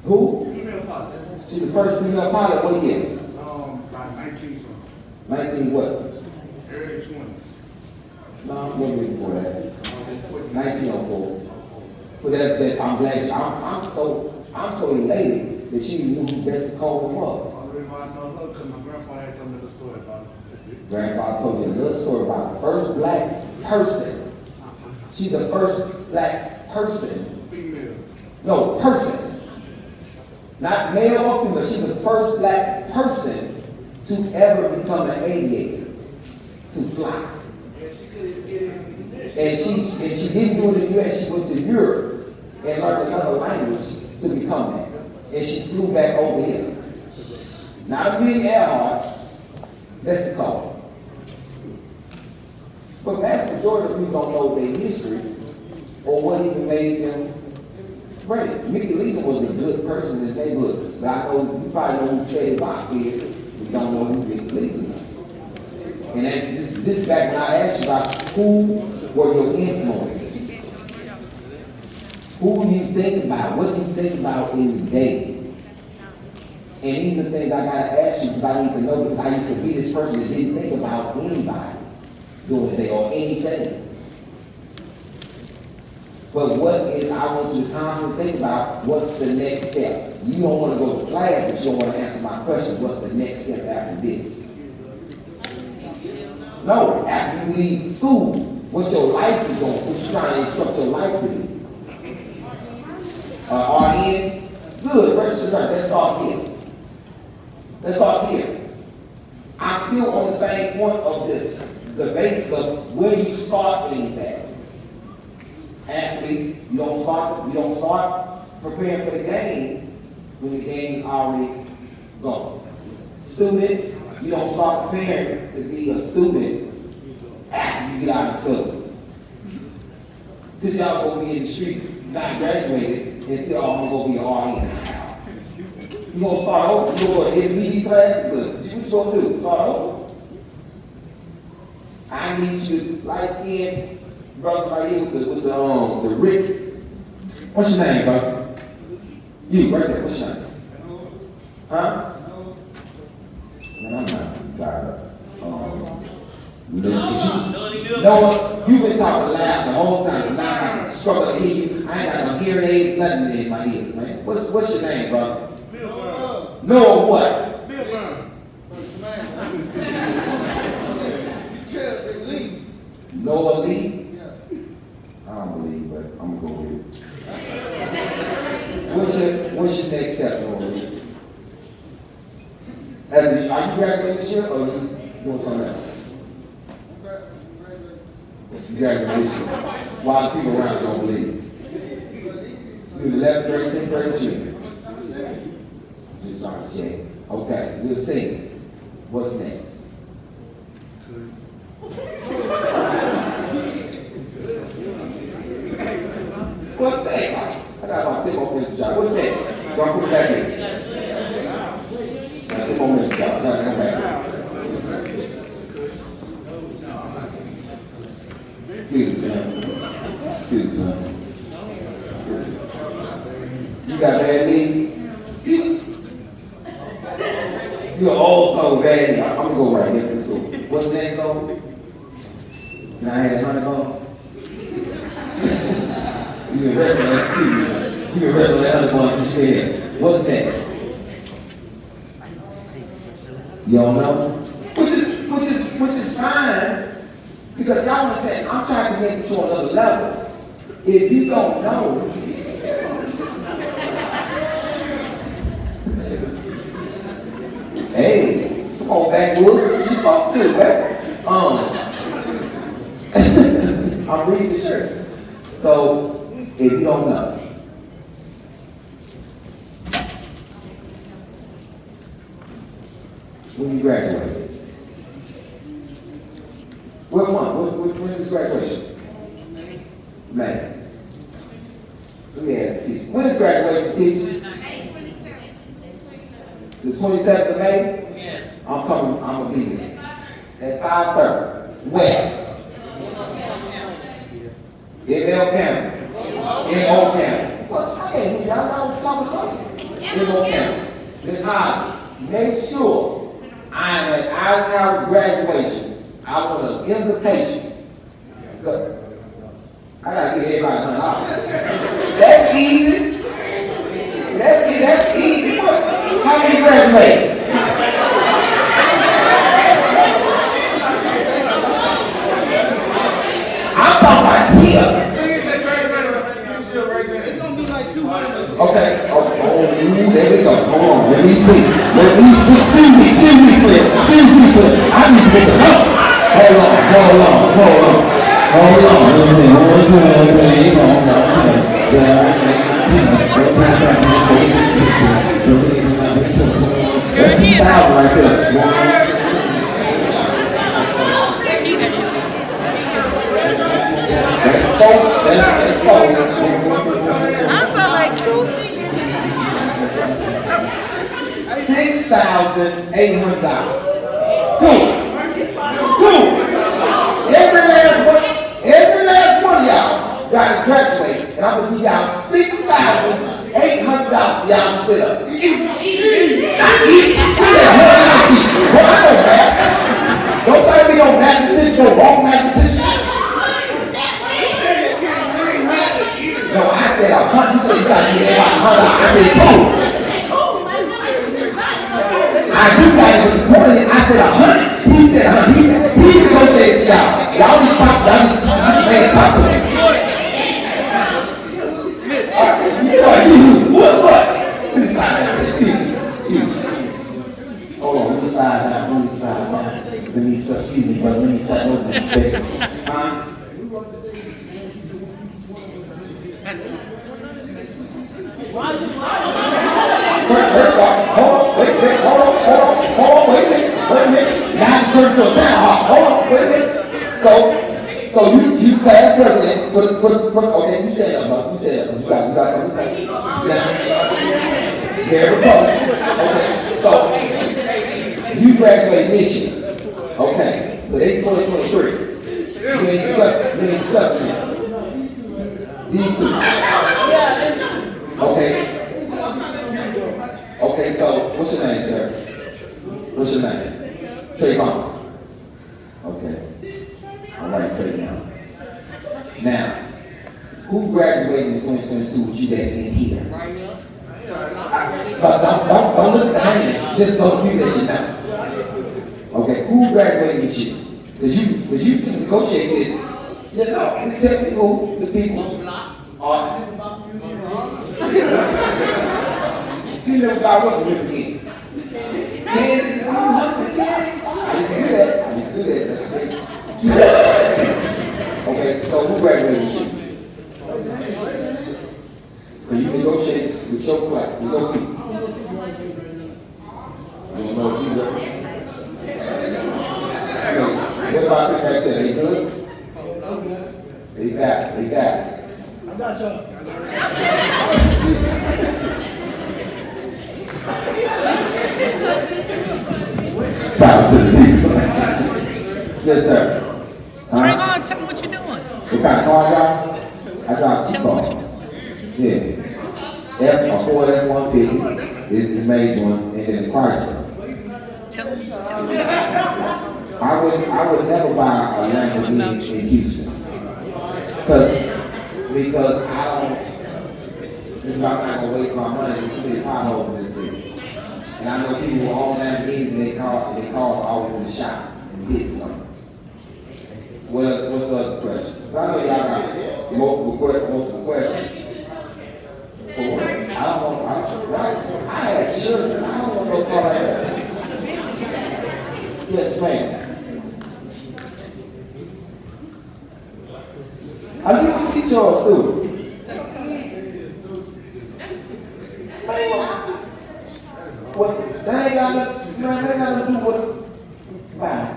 Who? Female pilot. She's the first female pilot. What year? About 19 something. 19 what? Early 20s. No, a little bit before that. 1904. But that I'm glad I'm so elated that you knew who Bessie Coleman was. The reason why I know her because my grandfather had told me the story about it. That's it. Grandfather told you a little story about the first black person. She's the first black person. Female. No, person. Not male or female. She's the first black person to ever become an aviator, to fly. Yeah, she couldn't get in the US. And she didn't do it in the US. She went to Europe and learned another language to become that. And she flew back over here. Not Amelia Earhart. That's the call. But the vast majority of people don't know their history or what even made them great. Mickey Leland was a good person in his neighborhood, but I know you probably know who Freddie Bach is, but don't know who Mickey Leland is. And this is back when I asked you about who were your influences. Who do you think about? What do you think about in the day? And these are things I gotta ask you because I need to know, because I used to be this person that didn't think about anybody during the day or anything. But I want you to constantly think about what's the next step. You don't want to go to class, but you don't want to answer my question, what's the next step after this? No, after you leave school, what your life is going, what you're trying to instruct your life to be. RN? Good, registered nurse, let's start here. Let's start here. I'm still on the same point of this, the basis of where you start things at. Athletes, you don't start preparing for the game when the game is already gone. Students, you don't start preparing to be a student after you get out of school. Because y'all gonna be in the street, not graduated, and still all gonna be an RN. You gonna start over? You gonna go to intermediate classes? What you gonna do? Start over? I need you, light-skinned brother right here with the Rick. What's your name, brother? You, right there. What's your name? Huh? Man, I'm not tired of No, you've been talking loud the whole time, so now I can struggle to hear you. I ain't got no hearing aids, nothing in my ears, man. What's your name, brother? Bill Brown. No, what? Bill Brown. What's your name? You tell me leave. Noah Lee? I don't believe, but I'm gonna go with it. What's your next step, Noah Lee? Are you graduating this year or are you doing something else? You graduating this year. Why the people around you don't believe? You're 11th grade, 10th grade, junior. Just started, Jay. Okay, we'll see. What's next? What's next? I got my 10 more minutes job. What's next? Y'all put it back in. 10 more minutes job. Y'all come back in. Excuse me, son. Excuse me, son. You got bad knees? You're an old soul, bad knees. I'm gonna go right here to school. What's next, though? Can I have that 100 bucks? You been wrestling that too. You been wrestling that 100 bucks since you been here. What's next? You don't know? Which is fine. Because y'all understand, I'm trying to make it to another level. If you don't know, hey, come on, backwoods. What you supposed to do, man? I'm reading the shirts. So, if you don't know, when you graduate, what month? When is graduation? May. Let me ask the teacher. When is graduation, teachers? The 27th of May? Yeah. I'm gonna be here. At 5:30. Where? In L County. In O County. What's I can't hear y'all talking about it. In O County. Ms. Hodges, make sure I'm at our graduation. I want an invitation. Good. I gotta give everybody $100. That's easy. That's easy. What? How many graduate? I'm talking about here. It's gonna be like 200. Okay. Oh, there we go. Hold on. Let me see. Excuse me, Slim. I need to get the numbers. Hold on. That's 2,000 right there. That's four. I sound like two. $6,800. Cool. Every last one of y'all got to graduate, and I'm gonna give y'all $6,800 for y'all to split up. Not each. You get a whole lot each. Well, I know math. Don't try to be no mathematician, no wrong mathematician. No, I said 100. You said you gotta give everybody $100. I said cool. I do got it, but the point is, I said 100. He said 100. He negotiated for y'all. Y'all need to talk. Y'all need to teach this man to talk to him. What? Let me slide down. Excuse me. Hold on. Let me slide down. Let me excuse me, brother. Let me slide over this bed. Huh? First off, hold on, wait a minute. Now it turned to a town hall. Hold on, wait a minute. So you class president for okay, you stand up, brother. You stand up, because you got something to say. Now, they're Republican. Okay, so you graduate this year. Okay, so they 2023. You ain't discussing that. These two. Okay, so what's your name, sir? What's your name? Trayvon. Okay. All right, Trayvon. Now, who graduated in 2022 with you that's in here? Right now? But don't look at the hands. Just know the people that you know. Okay, who graduated with you? Cause you can negotiate this. You know, just tell people, the people are. You never got what from me again. Candy, I'm hustling candy. I used to do that. That's crazy. Okay, so who graduated with you? So you negotiate with your class, with your people. I don't know if you do. What about them back there? They good? They got it. I got y'all. Power to the people. Yes, sir. Trayvon, tell me what you're doing. What kind of car I drive? I drive 2 Tell me what cars. you're doing. Yeah. A Ford F-150 is the major one, and then a Chrysler. Tell me what you're doing. I would never buy a Lamborghini in Houston. Because I'm not gonna waste my money. There's too many potholes in this city. And I know people who own Lamborghinis and their cars always in the shop and hitting something. What's the other question? I know y'all got multiple questions. For what? Right? I have children. I don't want no car like that. Yes, ma'am. Are you a teacher or a student? Man, what? That ain't got nothing to do with. Bye.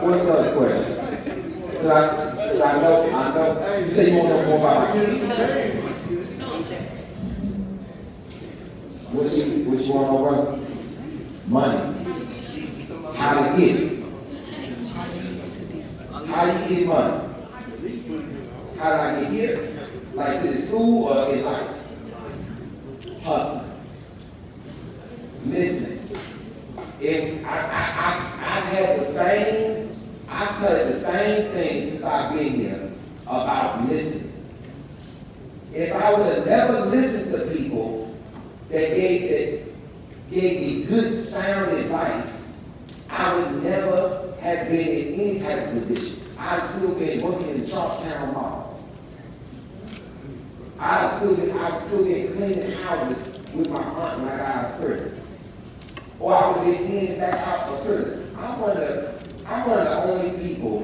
What's the other question? Cause I know. You say you want to know more about my kids. What you want to know, brother? Money. How to get it. How you get money? How did I get here? Like to the school or in life? Hustling. Listening. If I've had the same, I've told the same thing since I've been here about listening. If I would have never listened to people that gave me good sound advice, I would never have been in any type of position. I'd still been working in the Sharpstown Mall. I'd still been cleaning houses with my aunt when I got out of prison. Or I would have been in and back out of prison. I'm one of the only people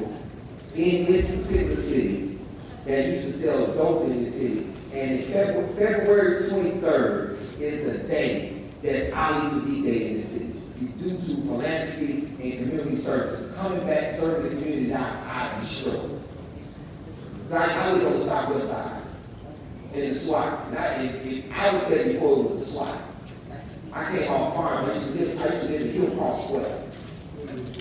in this particular city that used to sell dope in this city. And February 23rd is the day that's Ali Siddio Day in this city. Due to philanthropy and community service. Coming back, serving the community now, I'd be struggling. I live on the southwest side, in the SWAT. And I was there before it was the SWAT. I came off farm. I used to live in Hillcross Square.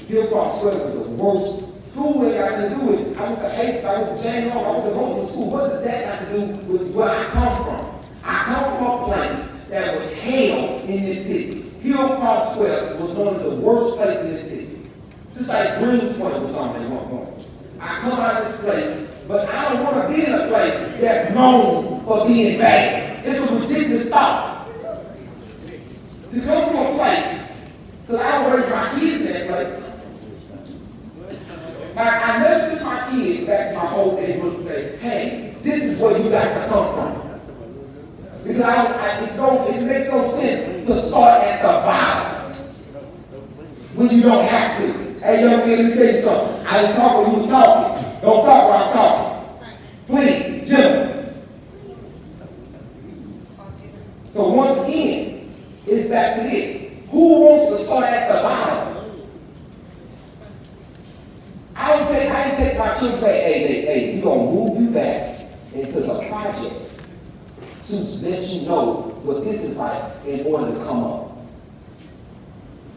Hillcross Square was the worst school that got nothing to do with it. I went to Hastings, I went to James Hall, I went to local school. What does that got to do with where I come from? I come from a place that was hell in this city. Hillcross Square was known as the worst place in this city. Just like Greenspoint was known at one point. I come out of this place, but I don't want to be in a place that's known for being bad. It's a ridiculous thought. To come from a place, because I don't raise my kids in that place. I never took my kids back to my old neighborhood and say, hey, this is where you got to come from. Because it makes no sense to start at the bottom when you don't have to. Hey, young man, let me tell you something. I didn't talk when you was talking. Don't talk while I'm talking. Please, gentlemen. So once again, it's back to this. Who wants to start at the bottom? I didn't take my children and say, hey, we're going to move you back into the projects to let you know what this is like in order to come up.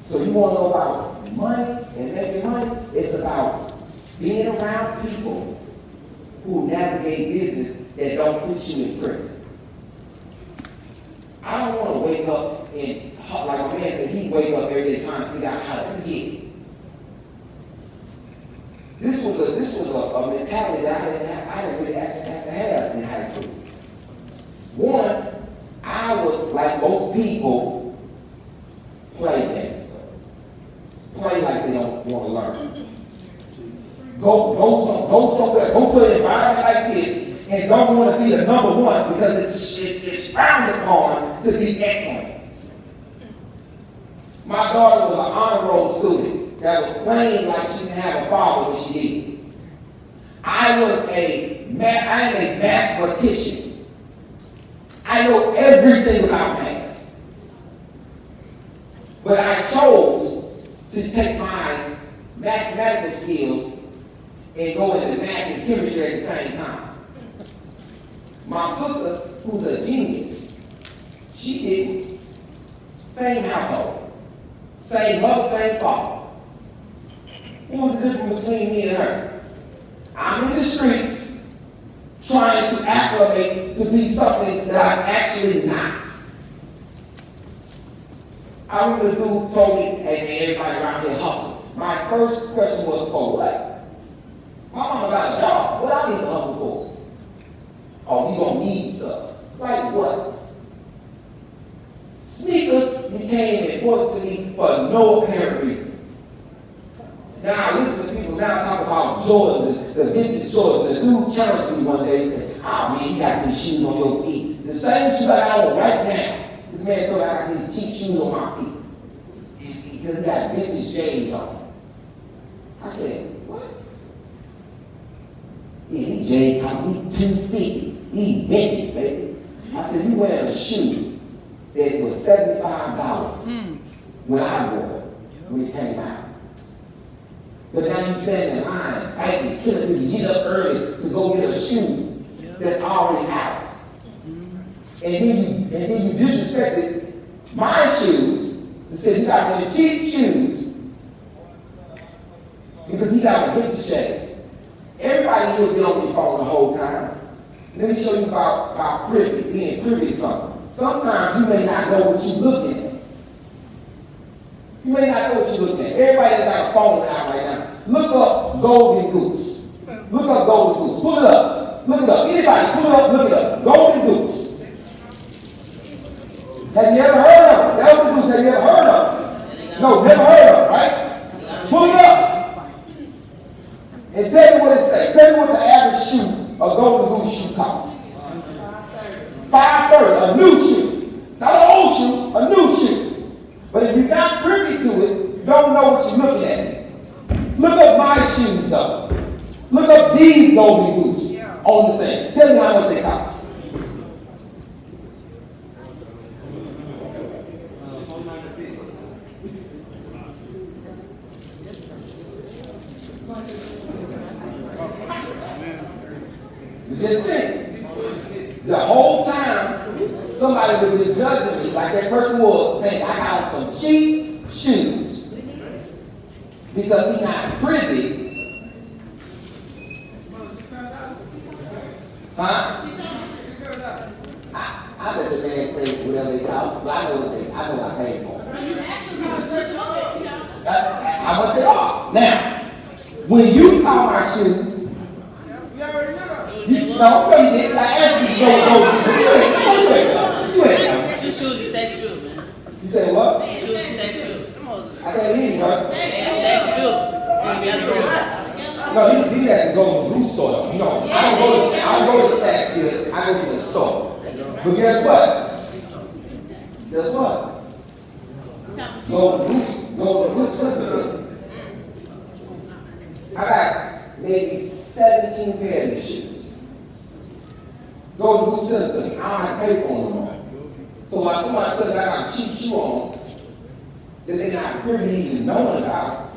So you want to know about money and making money? It's about being around people who navigate business that don't put you in prison. I don't want to wake up and, like my man said, he wake up every day trying to figure out how to get it. This was a mentality that I didn't really actually have to have in high school. One, I was, like most people, play gangster. go somewhere, go to an environment like this, and don't want to be the number one because it's frowned upon to be excellent. My daughter was an honor roll student that was playing like she didn't have a father when she did. I am a mathematician. I know everything about math. But I chose to take my mathematical skills and go into math and chemistry at the same time. My sister, who's a genius, she didn't. Same household. Same mother, same father. What was the difference between me and her? I'm in the streets trying to acclimate to be something that I'm actually not. I remember the dude told me, hey man, everybody around here hustle. My first question was, for what? My mama got a job. What I need to hustle for? Oh, you gonna need stuff. Like what? Sneakers became important to me for no apparent reason. Now I listen to people now talk about Jordans and the vintage Jordans. The dude challenged me one day and said, oh man, you got these shoes on your feet. The same shoes I got on right now. This man told me I got these cheap shoes on my feet. Because he got vintage J's on. I said, what? Yeah, these J's cost me $250. These vintage, baby. I said, you wearing a shoe that was $75 when I wore it, when it came out. But now you stand in line and fighting and killing people. You get up early to go get a shoe that's already out. And then you disrespected my shoes to say you got really cheap shoes because he got on vintage J's. Everybody here been on your phone the whole time. Let me show you about being privy to something. Sometimes you may not know what you're looking at. You may not know what you're looking at. Everybody that got a phone out right now, look up Golden Goose. Look up Golden Goose. Pull it up. Look it up. Anybody, pull it up, look it up. Golden Goose. Have you ever heard of it? Golden Goose, have you ever heard of it? No, never heard of it, right? Pull it up. And tell me what it says. Tell me what the average shoe, a Golden Goose shoe costs. $5.30, a new shoe. Not an old shoe, a new shoe. But if you're not privy to it, you don't know what you're looking at. Look up my shoes though. Look up these Golden Goose on the thing. Tell me how much they cost. Just think, the whole time somebody would be judging me like that person was, saying I got on some cheap shoes because he's not privy. Huh? I let the man say whatever they cost, but I know what I paid for. How much they are. Now, when you saw my shoes, no, you didn't. I asked you to go. You ain't. Your shoes is sex good, man. You say what? Your shoes is sex good. I can't hear you, bro. Sex good. No, these have to go to the Goose store. No, I don't go to Saxfield. I go to the store. But guess what? Guess what? Go to Goose Center. I got maybe 17 pairs of these shoes. Go to Goose Center. I don't have to pay for them no more. So while somebody tells me I got a cheap shoe on that they're not privy even knowing about,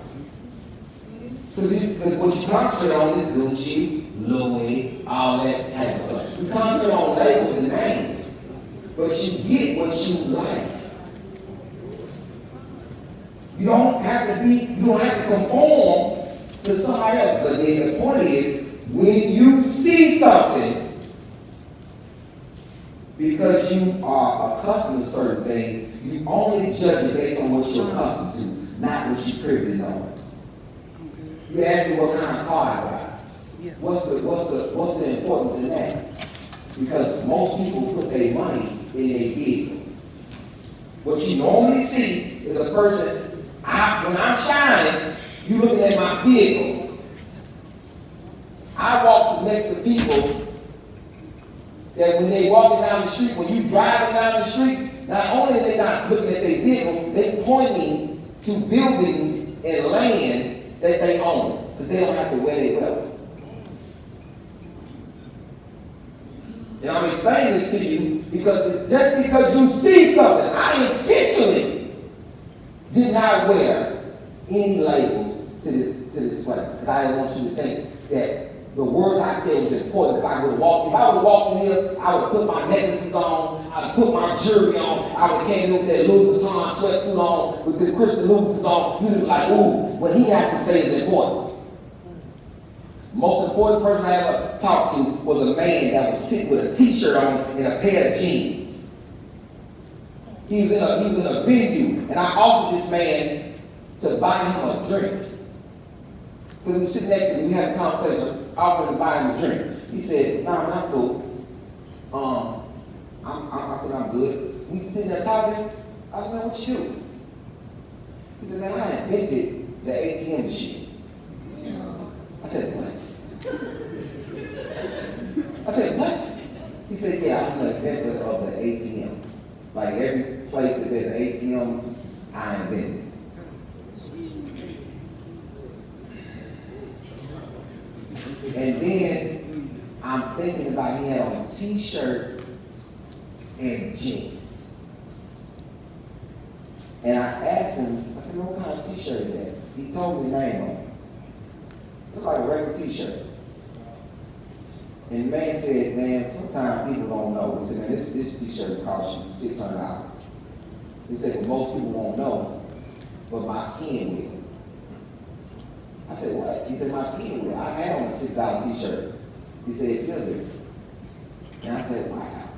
because what you concentrate on is Gucci, Louis, all that type of stuff. You concentrate on labels and names, but you get what you like. You don't have to conform to somebody else. But then the point is, when you see something, because you are accustomed to certain things, you only judge it based on what you're accustomed to, not what you're privy to knowing. You ask me what kind of car I drive. What's the importance in that? Because most people put their money in their vehicle. What you normally see is a person, when I'm shining, you looking at my vehicle. I walk next to people that when they walking down the street, when you driving down the street, not only are they not looking at their vehicle, they pointing to buildings and land that they own, because they don't have to wear their wealth. And I'm explaining this to you because it's just because you see something. I intentionally did not wear any labels to this place, because I didn't want you to think that the words I said was important, because I would have walked, if I would have walked in here, I would have put my necklaces on, I would have put my jewelry on, I would have came in with that Louis Vuitton sweatsuit on, with the Christian Louboutins on, you'd be like, ooh, what he has to say is important. Most important person I ever talked to was a man that was sitting with a t-shirt on and a pair of jeans. He was in a venue, and I offered this man to buy him a drink. Because he was sitting next to me, we had a conversation, I offered to buy him a drink. He said, nah, man, I'm cool. I think I'm good. We sitting there talking. I said, man, what you do? He said, man, I invented the ATM machine. I said, what? I said, what? He said, yeah, I'm the inventor of the ATM. Like every place that there's an ATM, I invented. And then I'm thinking about he had on a t-shirt and jeans. And I asked him, I said, what kind of t-shirt is that? He told me the name of it. It looked like a regular t-shirt. And the man said, man, sometimes people don't know. He said, man, this t-shirt costs you $600. He said, well, most people won't know, but my skin will. I said, what? He said, my skin will. I had on a $6 t-shirt. He said, it feels good. And I said, wow.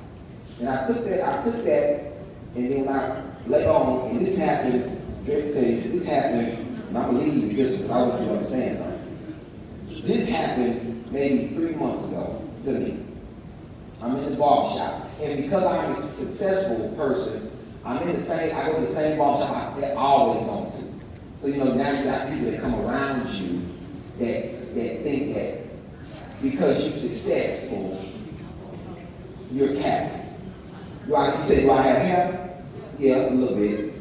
And I took that, and then when I later on, and this happened, Drake tell you, this happened, and I'm gonna leave you with this one, because I want you to understand something. This happened maybe 3 months ago to me. I'm in the barbershop, and because I'm a successful person, I go to the same barbershop I always go to. So, you know, now you got people that come around you that think that because you're successful, you're capping. You say, do I have hair? Yeah, a little bit.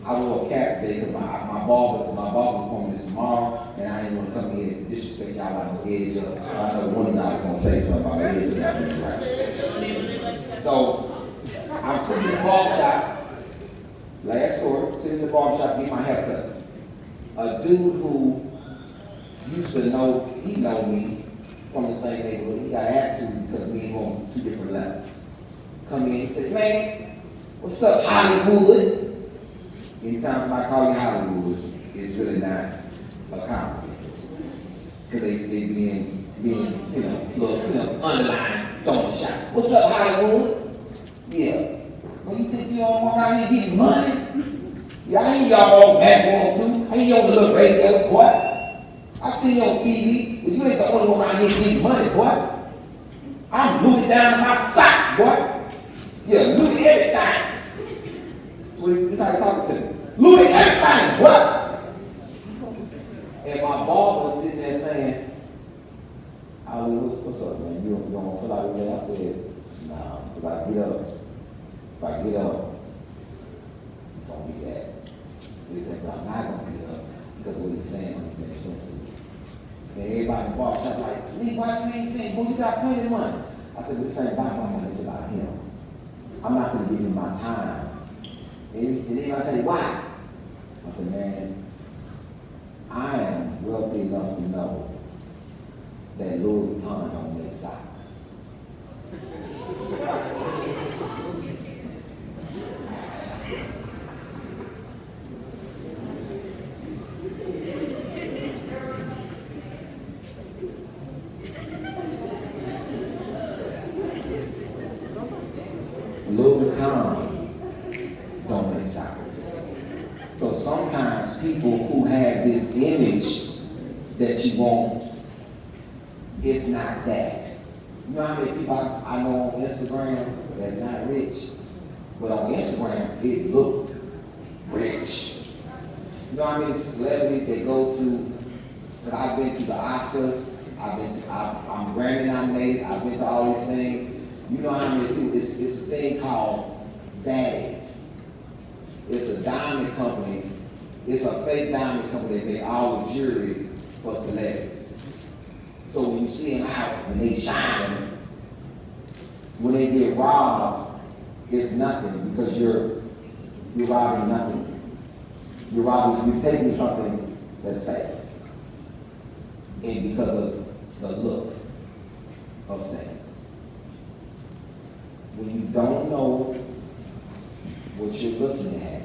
I wore a cap today because my barber appointment is tomorrow, and I ain't gonna come here and disrespect y'all like no edge up. I know one of y'all is gonna say something about my edge up not being right. So I'm sitting in the barbershop, last story, sitting in the barbershop getting my hair cut. A dude who used to know, he know me from the same neighborhood. He got an attitude because we ain't on 2 different levels. Come in, he said, man, what's up, Hollywood? Anytime somebody call you Hollywood, it's really not a compliment. Because they being, underlined, throwing a shot. What's up, Hollywood? Yeah. Well, you think you all walk around here getting money? Yeah, I hear y'all on Match 102. I hear you on the little radio, boy. I see you on TV, but you ain't the only one around here getting money, boy. I'm Louis down to my socks, boy. Yeah, Louis everything. This is how he talking to me. Louis everything, what? And my barber was sitting there saying, Ali, what's up, man? You don't feel like it there? I said, nah, if I get up, it's gonna be that. He said, but I'm not gonna get up because what he's saying don't make sense to me. And everybody in the barbershop like, Lee, why you ain't saying, boy, you got plenty of money. I said, this ain't about my money, it's about him. I'm not gonna give him my time. And then I say, why? I said, man, I am wealthy enough to know that Louis Vuitton don't make socks. Louis Vuitton don't make socks. So sometimes people who have this image that you want, it's not that. You know how many people I know on Instagram that's not rich, but on Instagram it look rich. You know how many celebrities that go to Because I've been to the Oscars, I'm Grammy nominated, I've been to all these things. You know how many people, it's a thing called Zaddies. It's a diamond company, it's a fake diamond company that make all the jewelry for celebrities. So when you see them out and they shine, when they get robbed, it's nothing because you're robbing nothing. You're taking something that's fake. And because of the look of things. When you don't know what you're looking at,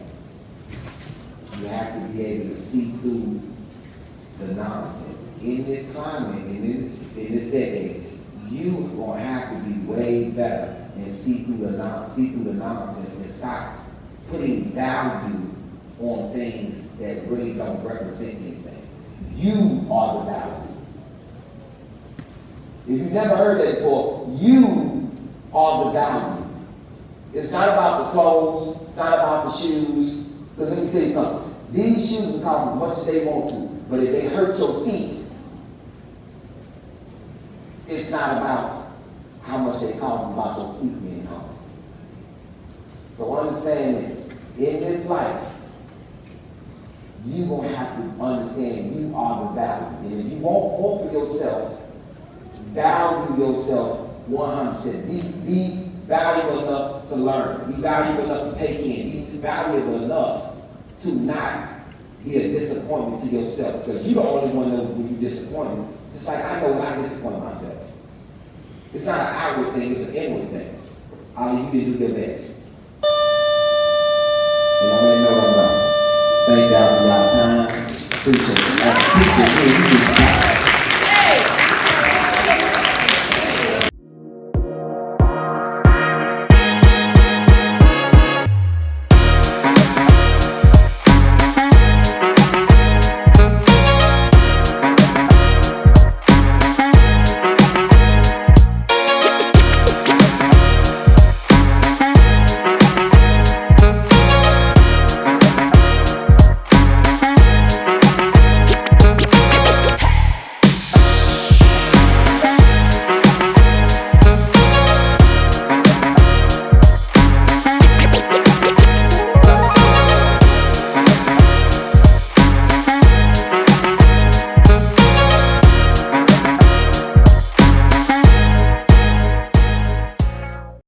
you have to be able to see through the nonsense. In this climate, in this decade, you are gonna have to be way better and see through the nonsense and stop putting value on things that really don't represent anything. You are the value. If you've never heard that before, you are the value. It's not about the clothes, it's not about the shoes. Because let me tell you something, these shoes can cost as much as they want to, but if they hurt your feet, it's not about how much they cost, it's about your feet being comfortable. So understand this, in this life, you're going to have to understand you are the value. And if you want more for yourself, value yourself 100%. Be valuable enough to learn. Be valuable enough to take in. Be valuable enough to not be a disappointment to yourself. Because you're the only one that when you're disappointed. Just like I know when I disappoint myself. It's not an outward thing, it's an inward thing. All you can do your best. And on that note, I'm done. Thank y'all for y'all time. Appreciate it. As a teacher, you need to